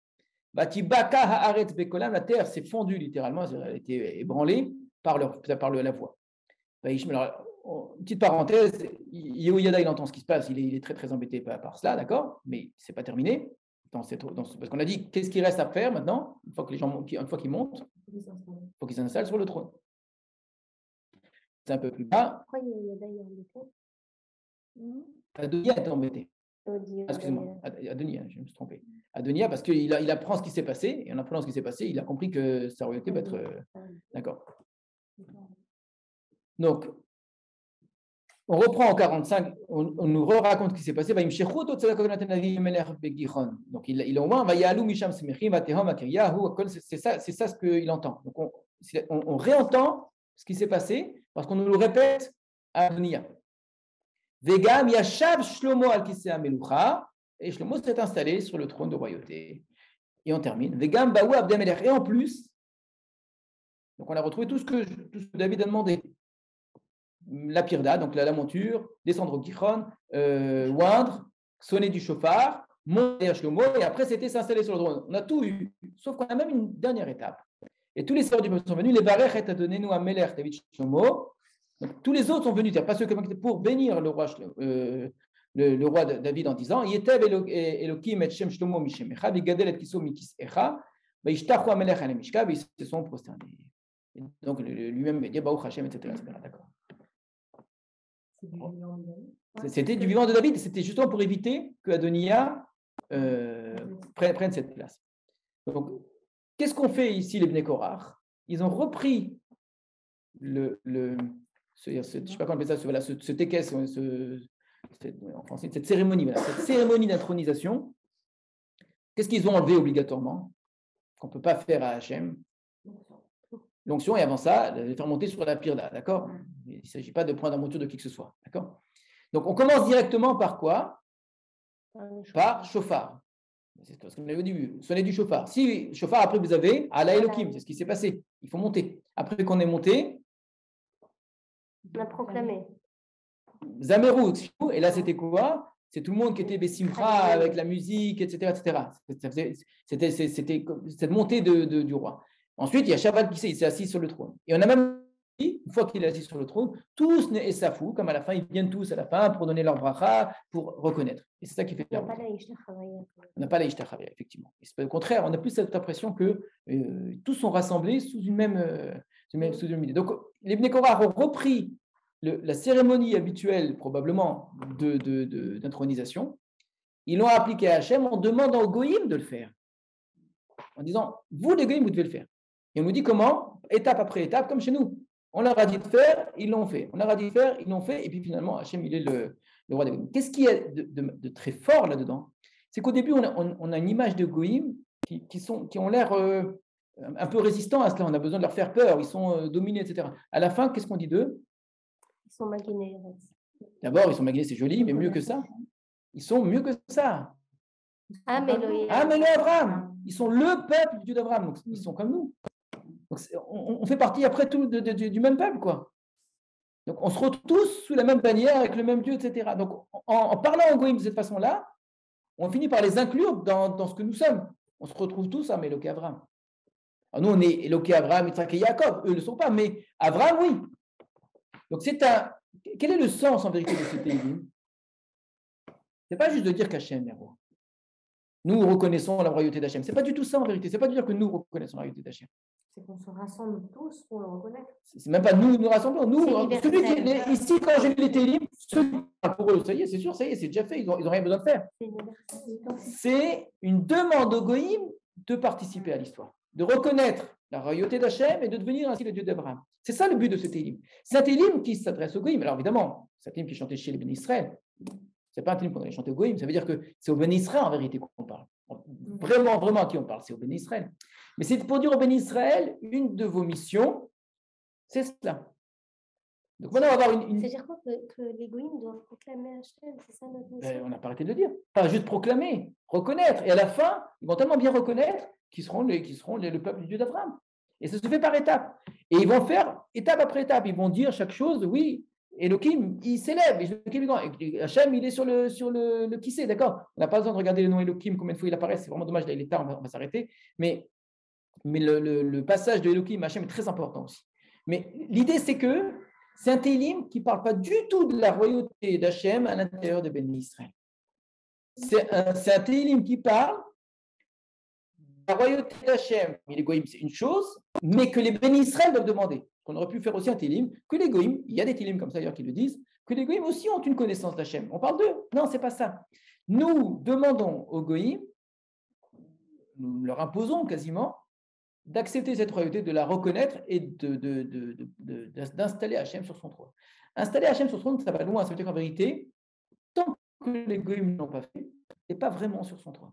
Batibaka haaretz bekolam, la terre s'est fondue littéralement, elle a été ébranlée par la voix. Alors, petite parenthèse, Yehoyada, il entend ce qui se passe, il est très très embêté par cela, d'accord? Mais ce n'est pas terminé. Parce qu'on a dit, qu'est-ce qu'il reste à faire maintenant, une fois qu'ils montent, il faut qu'ils s'installent sur le trône. C'est un peu plus bas. Pourquoi Yehoyada est embêté? Adonia est embêté. Excusez-moi, Adonia, je me suis trompé. Adonia, parce qu'il apprend ce qui s'est passé, et en apprenant ce qui s'est passé, il a compris que sa royauté va être. D'accord. Donc, on reprend en 45, on nous raconte ce qui s'est passé. Donc, il a au moins, c'est ça ce qu'il entend. Donc, on réentend ce qui s'est passé parce qu'on nous le répète à Adonia. Vegam Yashav Shlomo al Kisei HaMelucha, et Shlomo s'est installé sur le trône de royauté. Et on termine. Vegam Baou Abdei Melech. Et en plus, donc on a retrouvé tout ce que David a demandé. La pirda, donc la monture, descendre au Gichon, oindre, sonner du chauffard, monter à Shlomo, et après c'était s'installer sur le trône. On a tout eu, sauf qu'on a même une dernière étape. Et tous les seigneurs du peuple sont venus, les Varech et Adonenu Amelech David Shlomo. Donc, tous les autres sont venus, pas ceux qui étaient pour bénir le roi, le roi David en disant Yetev Elokim et Shem Shlomo Mishemecha, Vigadel et Kiso Mikisecha, Ishtachu Amelech ale Mishka, ils se sont prosternés. Donc lui-même dit Baruch Hashem, etc. D'accord. C'était du vivant de David, c'était justement pour éviter que Adoniya prenne cette place. Donc, qu'est-ce qu'on fait ici, les Bnei Korach? Ils ont repris je ne sais pas comment on appelle ça, ce tekes, en français, cette cérémonie d'intronisation. Qu'est-ce qu'ils ont enlevé obligatoirement, qu'on ne peut pas faire à Hachem? L'onction, et avant ça, de faire monter sur la pirda, d'accord? Il ne s'agit pas de prendre la monture de qui que ce soit, d'accord? Donc, on commence directement par quoi? Par chauffard. C'est ce qu'on avait au début, sonner du chauffard. Si chauffard, après vous avez Ala Elokim, c'est ce qui s'est passé. Il faut monter. Après qu'on est monté, on a proclamé. Zamerut, et là c'était quoi? C'est tout le monde qui était Bessimcha avec la musique, etc. C'était cette montée du roi. Ensuite, il y a Shabbat qui s'est assis sur le trône. Et on a même dit, une fois qu'il est assis sur le trône, tous et Safou, comme à la fin, ils viennent tous à la fin pour donner leur bracha, pour reconnaître. Et c'est ça qui fait la bracha. On n'a pas la Ishta Chavaya, effectivement. Et c'est au contraire, on a plus cette impression que tous sont rassemblés sous une même idée. Donc, les Bnei Korach ont repris la cérémonie habituelle, probablement, d'intronisation. Ils l'ont appliquée à Hachem en demandant aux Goïm de le faire. En disant, vous les Goïm, vous devez le faire. Et on nous dit comment? Étape après étape, comme chez nous. On leur a dit de faire, ils l'ont fait. On leur a dit de faire, ils l'ont fait. Et puis finalement, Hachem, il est le roi des Goïm. Qu'est-ce qu'il y a de très fort là-dedans? C'est qu'au début, on a une image de Goïm qui ont l'air un peu résistants à cela. On a besoin de leur faire peur. Ils sont dominés, etc. À la fin, qu'est-ce qu'on dit d'eux? Ils sont maguinés. D'abord, ils sont maguinés, c'est joli, mais mieux que ça. Ils sont mieux que ça. Améloé Abraham. Ils sont le peuple du Dieu d'Abraham. Donc, ils sont comme nous. Donc, on fait partie après tout du même peuple, quoi. Donc, on se retrouve tous sous la même bannière avec le même Dieu, etc. Donc, en parlant en Goïm de cette façon-là, on finit par les inclure dans ce que nous sommes. On se retrouve tous à Éloqué Abraham. Alors, nous, on est Éloqué Abraham, Yitzhak et Jacob. Eux ne le sont pas, mais Abraham, oui. Donc, quel est le sens en vérité de ce Télim? Ce n'est pas juste de dire qu'Hachem est roi. Nous reconnaissons la royauté d'Hachem. Ce n'est pas du tout ça en vérité. Ce n'est pas de dire que nous reconnaissons la royauté d'Hachem. C'est qu'on se rassemble tous pour le reconnaître. C'est même pas nous rassemblons. Nous, ici, quand j'ai lu les Télim, pour eux, ça y est, c'est sûr, ça y est, c'est déjà fait. Ils n'ont rien besoin de faire. C'est une demande au Goïm de participer à l'histoire, de reconnaître la royauté d'Hachem et de devenir ainsi le Dieu d'Abraham. C'est ça le but de ce Télim. C'est un Télim qui s'adresse au Goïm. Alors évidemment, c'est un Télim qui est chanté chez les Béni Israël. Ce n'est pas un Télim qu'on allait chanter au Goïm. Ça veut dire que c'est au Béni Israël en vérité qu'on parle. Vraiment, vraiment à qui on parle, c'est au Béni Israël. Mais c'est pour dire au Béni Israël, une de vos missions, c'est cela. Donc maintenant, on va avoir une... C'est-à-dire quoi que les Goïm doivent proclamer Hachem, c'est ça notre mission? On n'a pas arrêté de le dire. Pas juste proclamer, reconnaître. Et à la fin, ils vont tellement bien reconnaître qu'ils seront le peuple du Dieu d'Abraham. Et ça se fait par étapes. Et ils vont faire étape après étape. Ils vont dire chaque chose, oui, Elohim, il s'élève. Et Hachem, il est sur le qui sait, d'accord? On n'a pas besoin de regarder le nom Elohim, combien de fois il apparaît. C'est vraiment dommage, là, il est tard, on va s'arrêter. Mais le passage de Elohim, Hachem est très important aussi. Mais l'idée, c'est que c'est un Télim qui ne parle pas du tout de la royauté d'Hachem à l'intérieur de Béni Israël. C'est un Télim qui parle la royauté d'Hachem, mais les Goïm, c'est une chose, mais que les Béni Israël doivent demander. On aurait pu faire aussi un Télim, que les Goïm, il y a des Télim comme ça d'ailleurs qui le disent, que les Goïm aussi ont une connaissance d'Hachem. On parle d'eux. Non, ce n'est pas ça. Nous demandons aux Goïm, nous leur imposons quasiment, d'accepter cette royauté, de la reconnaître et d'installer Hachem sur son trône. Installer Hachem sur son trône, ça va loin. Ça veut dire qu'en vérité, tant que les Goïm ne l'ont pas fait, il n'est pas vraiment sur son trône.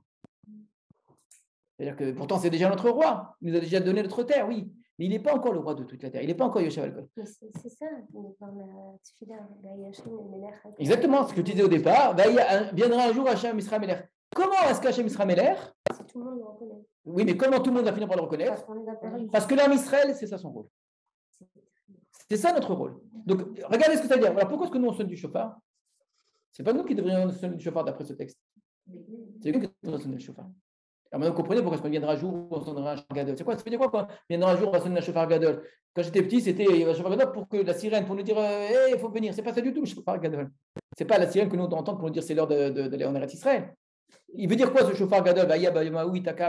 C'est-à-dire que pourtant, c'est déjà notre roi. Il nous a déjà donné notre terre, oui. mais il n'est pas encore le roi de toute la terre. Il n'est pas encore Yoshev al-Kol. Mais c'est ça, dans la tefila, Vayashem et Melech. Exactement, ce que tu disais au départ. Viendra un jour Hachem Isra Melech. Comment est-ce qu'Hachem Isra Melech? Si tout le monde le reconnaît. Oui, mais comment tout le monde va finir par le Parce reconnaître? qu'on est d'accord. Parce que l'âme Israël, c'est ça son rôle. C'est ça notre rôle. Donc, regardez ce que ça veut dire. Alors, pourquoi est-ce que nous, on sonne du chauffard? Ce n'est pas nous qui devrions sonner du chauffard d'après ce texte. C'est eux qui devraient sonner le chauffard. Alors maintenant, vous comprenez pourquoi est-ce qu'on viendra un jour où on sonnera un chauffard gadol. C'est quoi? Ça veut dire quoi quand viendra un jour où on va sonner un chauffard gadol? Quand j'étais petit, c'était un chauffard gadol pour que la sirène, pour nous dire hey, il faut venir. C'est pas ça du tout, le chauffard gadol. C'est pas la sirène que nous entendons pour nous dire c'est l'heure d'aller en Eretz Israël. Il veut dire quoi ce chauffard gadol?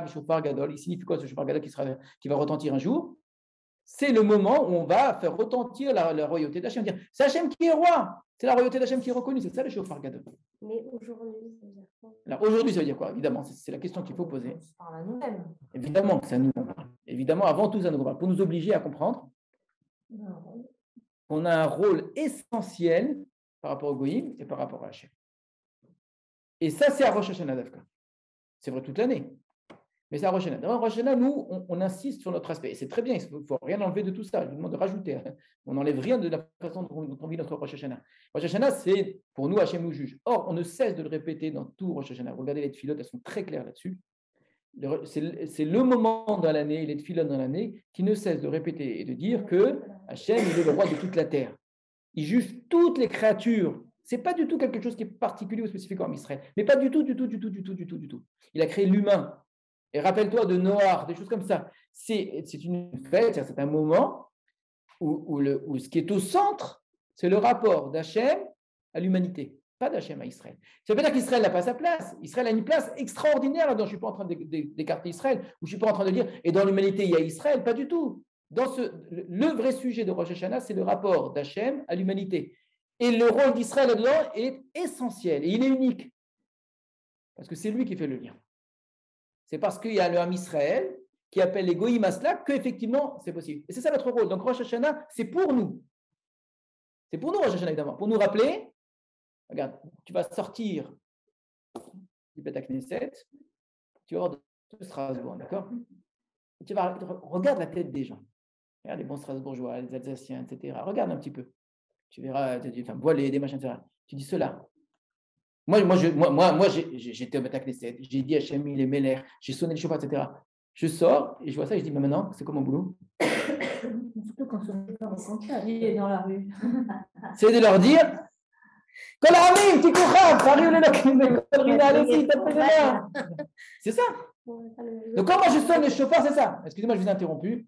Chauffard gadol. Il signifie quoi ce chauffard gadol qui va retentir un jour? C'est le moment où on va faire retentir la royauté d'Hachem. C'est Hachem qui est roi. C'est la royauté d'Hachem qui est reconnue. C'est ça le chauffard gadol. Mais aujourd'hui, ça veut dire quoi? Alors aujourd'hui, ça veut dire quoi? Évidemment, c'est la question qu'il faut poser. On parle à nous-mêmes. Évidemment que c'est à nous qu'on parle. Évidemment, avant tout, ça nous parle. Pour nous obliger à comprendre qu'on a un rôle essentiel par rapport au Goïm et par rapport à Hachem. Et ça, c'est à Rosh Hashanah Davka. C'est vrai toute l'année. Mais c'est à Rosh Hashanah. Dans Rosh Hashanah, nous, on insiste sur notre aspect. Et c'est très bien, il ne faut rien enlever de tout ça. Je vous demande de rajouter. On n'enlève rien de la façon dont on vit notre Rosh Hashanah. Rosh Hashanah, c'est pour nous, Hachem nous juge. Or, on ne cesse de le répéter dans tout Rosh Hashanah. Regardez les tfilotes, elles sont très claires là-dessus. C'est le moment dans l'année, les tfilotes dans l'année, qui ne cesse de répéter et de dire que Hachem, il est le roi de toute la terre. Il juge toutes les créatures. Ce n'est pas du tout quelque chose qui est particulier ou spécifique en Israël. Mais pas du tout. Il a créé l'humain. Et rappelle-toi de Noir, des choses comme ça. C'est une fête, c'est un moment où ce qui est au centre, c'est le rapport d'Hachem à l'humanité, pas d'Hachem à Israël. Ça veut dire qu'Israël n'a pas sa place. Israël a une place extraordinaire là-dedans. Je ne suis pas en train d'écarter Israël, ou je ne suis pas en train de dire, et dans l'humanité, il y a Israël, pas du tout. Le vrai sujet de Rosh Hashanah, c'est le rapport d'Hachem à l'humanité. Et le rôle d'Israël là-dedans est essentiel, et il est unique. Parce que c'est lui qui fait le lien. C'est parce qu'il y a le Ham Israël qui appelle les Goïm à cela qu'effectivement c'est possible. Et c'est ça notre rôle. Donc Rosh Hashanah, c'est pour nous. C'est pour nous Rosh Hashanah évidemment. Pour nous rappeler, regarde, tu vas sortir du Beth Knesset, tu vas de Strasbourg, d'accord? Regarde la tête des gens. Regarde les bons Strasbourgeois, les Alsaciens, etc. Regarde un petit peu. Tu verras des femmes voilées, des machins, etc. Tu dis cela. Moi, j'étais au Beth Knesset, j'ai dit Hachem, il est Meler, j'ai sonné le chauffard, etc. Je sors et je vois ça et je dis, mais maintenant, c'est quoi mon boulot? Surtout quand on est dans la rue. C'est de leur dire, c'est ça. Donc, quand moi je sonne le chauffard, c'est ça. Excusez-moi, je vous ai interrompu.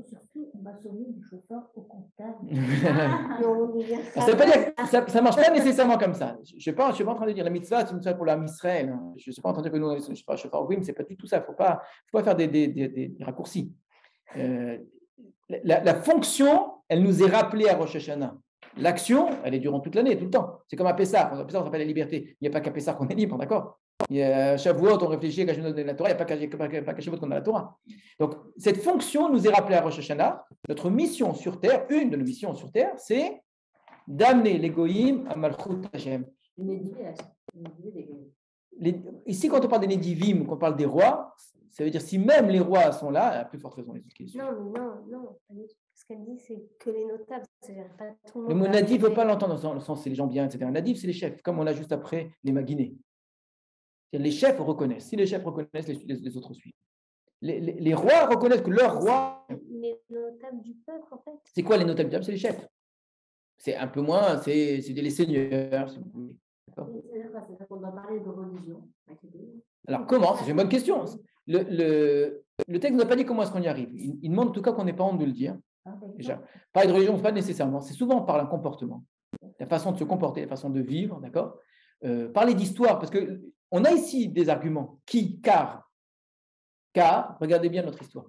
Surtout, on va sonner du chauffeur au comptable. Ça veut pas dire que ça ne marche pas nécessairement comme ça. Je ne suis pas en train de dire la mitzvah, c'est une mitzvah pour l'âme Israël. Je ne suis pas en train de dire que nous, on est chauffeur. Oui, mais ce n'est pas du tout ça. Il ne faut pas faire des raccourcis. La fonction, elle nous est rappelée à Rosh Hashanah. L'action, elle est durant toute l'année, tout le temps. C'est comme à Pessah. À Pessah, on s'appelle la liberté. Il n'y a pas qu'à Pessah qu'on est libre, d'accord? À Shavuot, on réfléchit à Shavuot de la Torah, il n'y a pas qu'à Shavuot qu'on a la Torah. Donc, cette fonction nous est rappelée à Rosh Hashanah. Notre mission sur terre, une de nos missions sur terre, c'est d'amener les Goïm à Malchut Hashem. Ici, quand on parle des Nédivim ou qu'on parle des rois, ça veut dire si même les rois sont là, à plus forte raison les autres qui sont. Non. Ce qu'elle dit, c'est que les notables, c'est-à-dire pas tout le monde. Le mot Nadiv, il ne faut pas l'entendre dans le sens c'est les gens bien, etc. Nadiv, c'est les chefs, comme on a juste après les Maguinés. Les chefs reconnaissent. Si les chefs reconnaissent, les autres suivent. Les rois reconnaissent que leur roi. Les notables du peuple, en fait. C'est quoi les notables du peuple? C'est les chefs. C'est un peu moins, c'est les seigneurs, si vous voulez. C'est-à-dire qu'on va parler de religion. Alors comment? C'est une bonne question. Le texte n'a pas dit comment est-ce qu'on y arrive. Il demande en tout cas qu'on n'ait pas honte de le dire. Déjà. Parler de religion, ce n'est pas nécessairement. C'est souvent par un comportement. La façon de se comporter, la façon de vivre, d'accord? Parler d'histoire, parce qu'on a ici des arguments. Car, regardez bien notre histoire.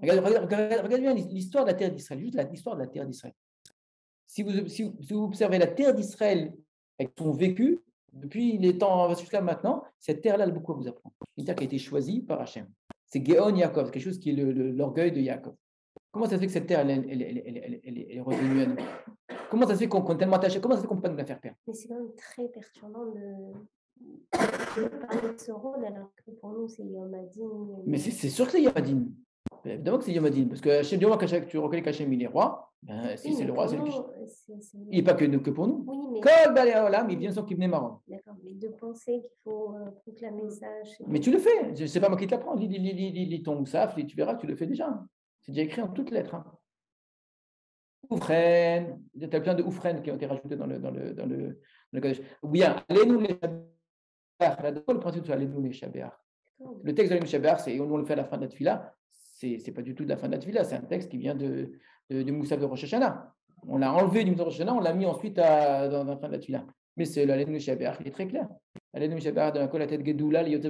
Regardez bien l'histoire de la terre d'Israël, juste l'histoire de la terre d'Israël. Si vous observez la terre d'Israël avec son vécu, depuis les temps jusqu'à maintenant, cette terre-là a beaucoup à vous apprendre. Une terre qui a été choisie par Hachem. C'est Géon Yaakov, c'est quelque chose qui est l'orgueil de Yaakov. Comment ça se fait que cette terre, elle est revenue à nous? Comment ça se fait qu'on est tellement attaché? Comment ça se fait qu'on ne peut pas nous la faire perdre? Mais c'est quand même très perturbant de parler de ce rôle, alors que pour nous, c'est Yom Hadin. Mais c'est sûr que c'est Yom Hadin. Évidemment que c'est Yom Hadin, parce que Hachem, du moment que tu reconnais qu'Hachem il est roi, ben, si Oui, c'est mais le roi, pour c'est lui. nous, Il n'est pas que pour nous. Oui, mais Kol Balei Haolam, il vient sans qu'il venait marron. d'accord, mais de penser qu'il faut proclamer ça chez Mais tu le fais, c'est pas moi qui te l'apprends. Lis ton Moussaf, tu verras, tu le fais déjà. C'est déjà écrit en toutes lettres. Hein. Oufren, il y a plein de oufren qui ont été rajoutés dans le Kodesh. Ou bien, allez-nous les Shabbat. Le principe de allez-nous les Shabbat. Le texte de l'Alem Shabbat, c'est on le fait à la fin de la Tefila. C'est pas du tout de la fin de la Tefila, c'est un texte qui vient du Moussaf de Rosh Hashanah. On l'a enlevé du Moussaf de Rosh Hashanah, on l'a mis ensuite dans la fin de la Tefila. Mais c'est l'Alem Shabbat, il est très clair. L'Alem Shabbat, de la tête Gedoula, etc.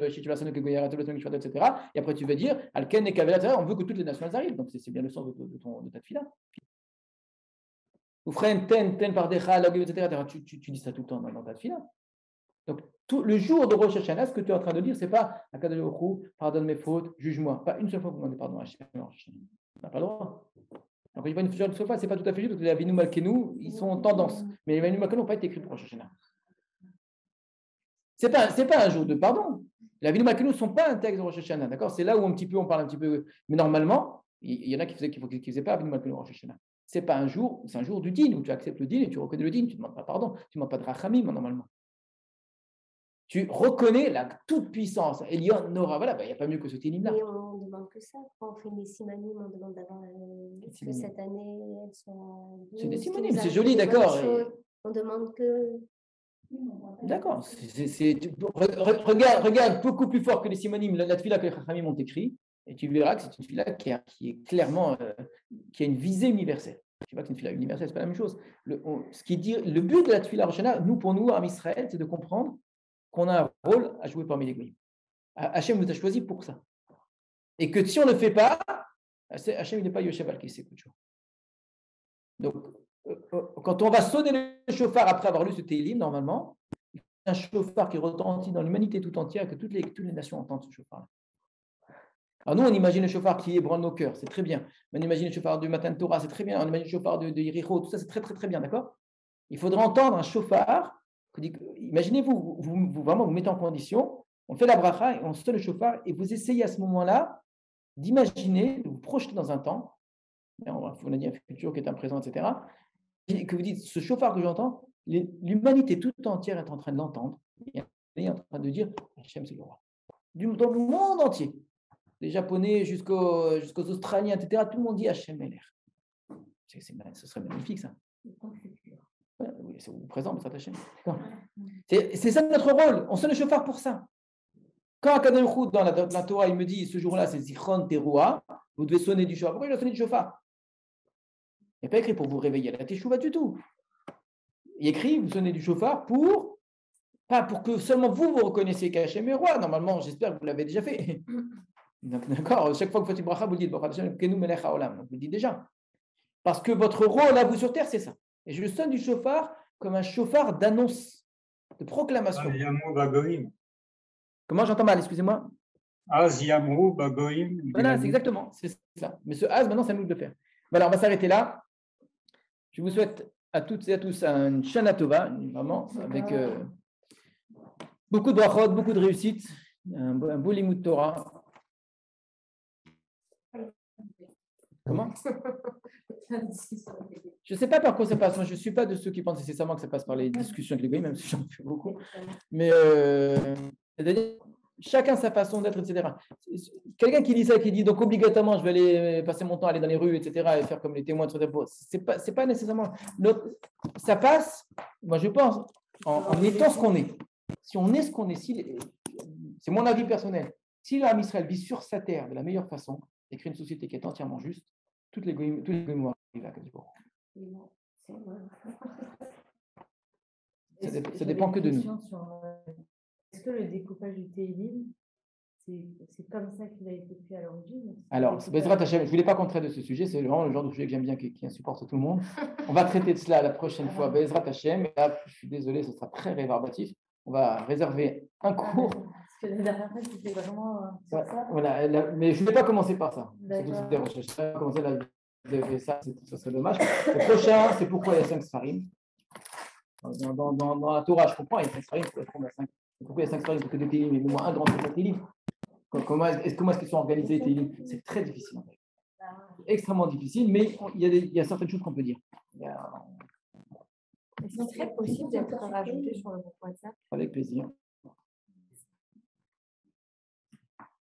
Et après, tu vas dire, Alken et Kavela, on veut que toutes les nations arrivent. Donc, c'est bien le sens de ta Tefila. Ou frère, ten par decha, etc. Tu dis ça tout le temps dans ta Tefila. Donc, le jour de Rosh Hashanah, ce que tu es en train de dire, ce n'est pas Akadosh Baruch Hu, pardonne mes fautes, juge-moi. Pas une seule fois que vous demandez pardon à Hachem. On n'a pas le droit. Donc, il y a une seule fois, ce n'est pas tout à fait juste, parce que les Avinu Malkenu, ils sont en tendance. Mais les Avinu Malkenu n'ont pas été écrits pour Rosh Hashanah. Ce n'est pas un jour de pardon. Les Avinu Malkenu ne sont pas un texte de Rosh Hashanah. D'accord. C'est là où on parle un petit peu. Mais normalement, il y en a qui ne faisaient pas Avinu Malkenu Rosh Hashanah. C'est pas un jour, c'est un jour du din où tu acceptes le din et tu reconnais le din. Tu ne demandes pas pardon, tu ne demandes pas de rachamim normalement. Tu reconnais la toute-puissance. Elion Nora, voilà, il n'y a pas mieux que ce télim-là. Mais on ne demande que ça. Quand on fait des simanim, on demande d'avoir que cette année, elle soit. C'est des simanim, c'est joli, d'accord. On demande que. D'accord. Regarde beaucoup plus fort que les simanim, la tefila que les chachamim ont écrit, et tu verras que c'est une tefila qui est clairement, qui a une visée universelle. Tu vois que c'est une tefila universelle, c'est pas la même chose. Le but de la tefila Rosh Hashanah, pour nous, en Israël, c'est de comprendre qu'on a un rôle à jouer parmi les goyim. Hachem nous a choisi pour ça. Et que si on ne le fait pas, Hachem n'est pas Yoshev al-Kesek. Donc, quand on va sonner le chauffard après avoir lu ce télim, normalement, c'est un chauffard qui retentit dans l'humanité tout entière, que toutes les nations entendent ce chauffard. Alors nous, on imagine le chauffard qui ébranle nos cœurs, c'est très bien. On imagine le chauffard du matin de Torah, c'est très bien. On imagine le chauffard de Yericho, tout ça, c'est très, très, très bien, d'accord? Il faudra entendre un chauffard. Imaginez-vous, vraiment vous mettez en condition, on fait la bracha et on sonne le chauffard et vous essayez à ce moment-là d'imaginer, de vous projeter dans un temps, on a dit un futur qui est un présent, etc., et que vous dites, ce chauffard que j'entends, l'humanité toute entière est en train de l'entendre, et est en train de dire, Hachem c'est le roi. Dans le monde entier, les Japonais jusqu'aux Australiens, etc., tout le monde dit Hachem est l'air. Ce serait magnifique ça. Oui, c'est au présent, mais ça t'achète. C'est ça notre rôle. On sonne le chauffard pour ça. Quand Akadosh Baruch Hu, dans la Torah, il me dit ce jour-là, c'est Zichron Teruah, vous devez sonner du chauffard. Pourquoi il doit sonner du chauffard? Il n'est pas écrit pour vous réveiller à la Teshuvah du tout. Il est écrit, vous sonnez du chauffard pas pour que seulement vous reconnaissiez qu'Hachem est roi. Normalement, j'espère que vous l'avez déjà fait. D'accord. Chaque fois que vous faites une bracha, vous dites Kenu Melech Haolam. Donc vous le dites déjà. Parce que votre rôle à vous sur terre, c'est ça. Et je sonne du chauffard comme un chauffard d'annonce, de proclamation. Comment j'entends mal, excusez-moi? Voilà, c'est exactement, c'est ça. Mais ce Az, maintenant, c'est à nous de le faire. Voilà, on va s'arrêter là. Je vous souhaite à toutes et à tous un Shana Tova, vraiment, avec beaucoup de brachot, beaucoup de réussite, un beau limud Torah. Comment? Je ne sais pas par quoi ça passe. Moi, je ne suis pas de ceux qui pensent nécessairement que ça passe par les discussions avec les goyim, même si j'en fais beaucoup. Mais c'est-à-dire, chacun sa façon d'être, etc. Quelqu'un qui dit ça, qui dit donc obligatoirement, je vais aller passer mon temps à aller dans les rues, etc., et faire comme les témoins, etc. C'est pas nécessairement. Ça passe, moi je pense, en étant ce qu'on est. Si on est ce qu'on est, c'est mon avis personnel. Si l'âme Israël vit sur sa terre de la meilleure façon, et crée une société qui est entièrement juste, tous les goyim vont arriver à Akadosh Baruch Hu. Ça dépend que de nous. Est-ce que le découpage du Télim, c'est comme ça qu'il a été fait à l'origine? Alors, Bezrat Hashem, je ne voulais pas qu'on traite de ce sujet, c'est vraiment le genre de sujet que j'aime bien, qui insupporte tout le monde. On va traiter de cela la prochaine fois, Bezrat Hashem. Et là, je suis désolé, ce sera très rébarbatif. On va réserver un cours. Parce que la dernière fois, c'était vraiment sur ça. Voilà, mais je ne vais pas commencer par ça. D'accord. Je ne vais pas commencer ça, ça serait dommage. Le prochain, c'est pourquoi il y a 5 Sfarim. Dans la Torah, je comprends, il y a 5 Sfarim, pourquoi il y a 5 Sfarim, parce que des Télim, mais au moins un grand Télim. Comment est-ce qu'ils sont organisés, les Télim? C'est très difficile. extrêmement difficile, mais il y a certaines choses qu'on peut dire. Est-ce qu'il serait possible d'être rajouté sur le groupe WhatsApp? Avec plaisir.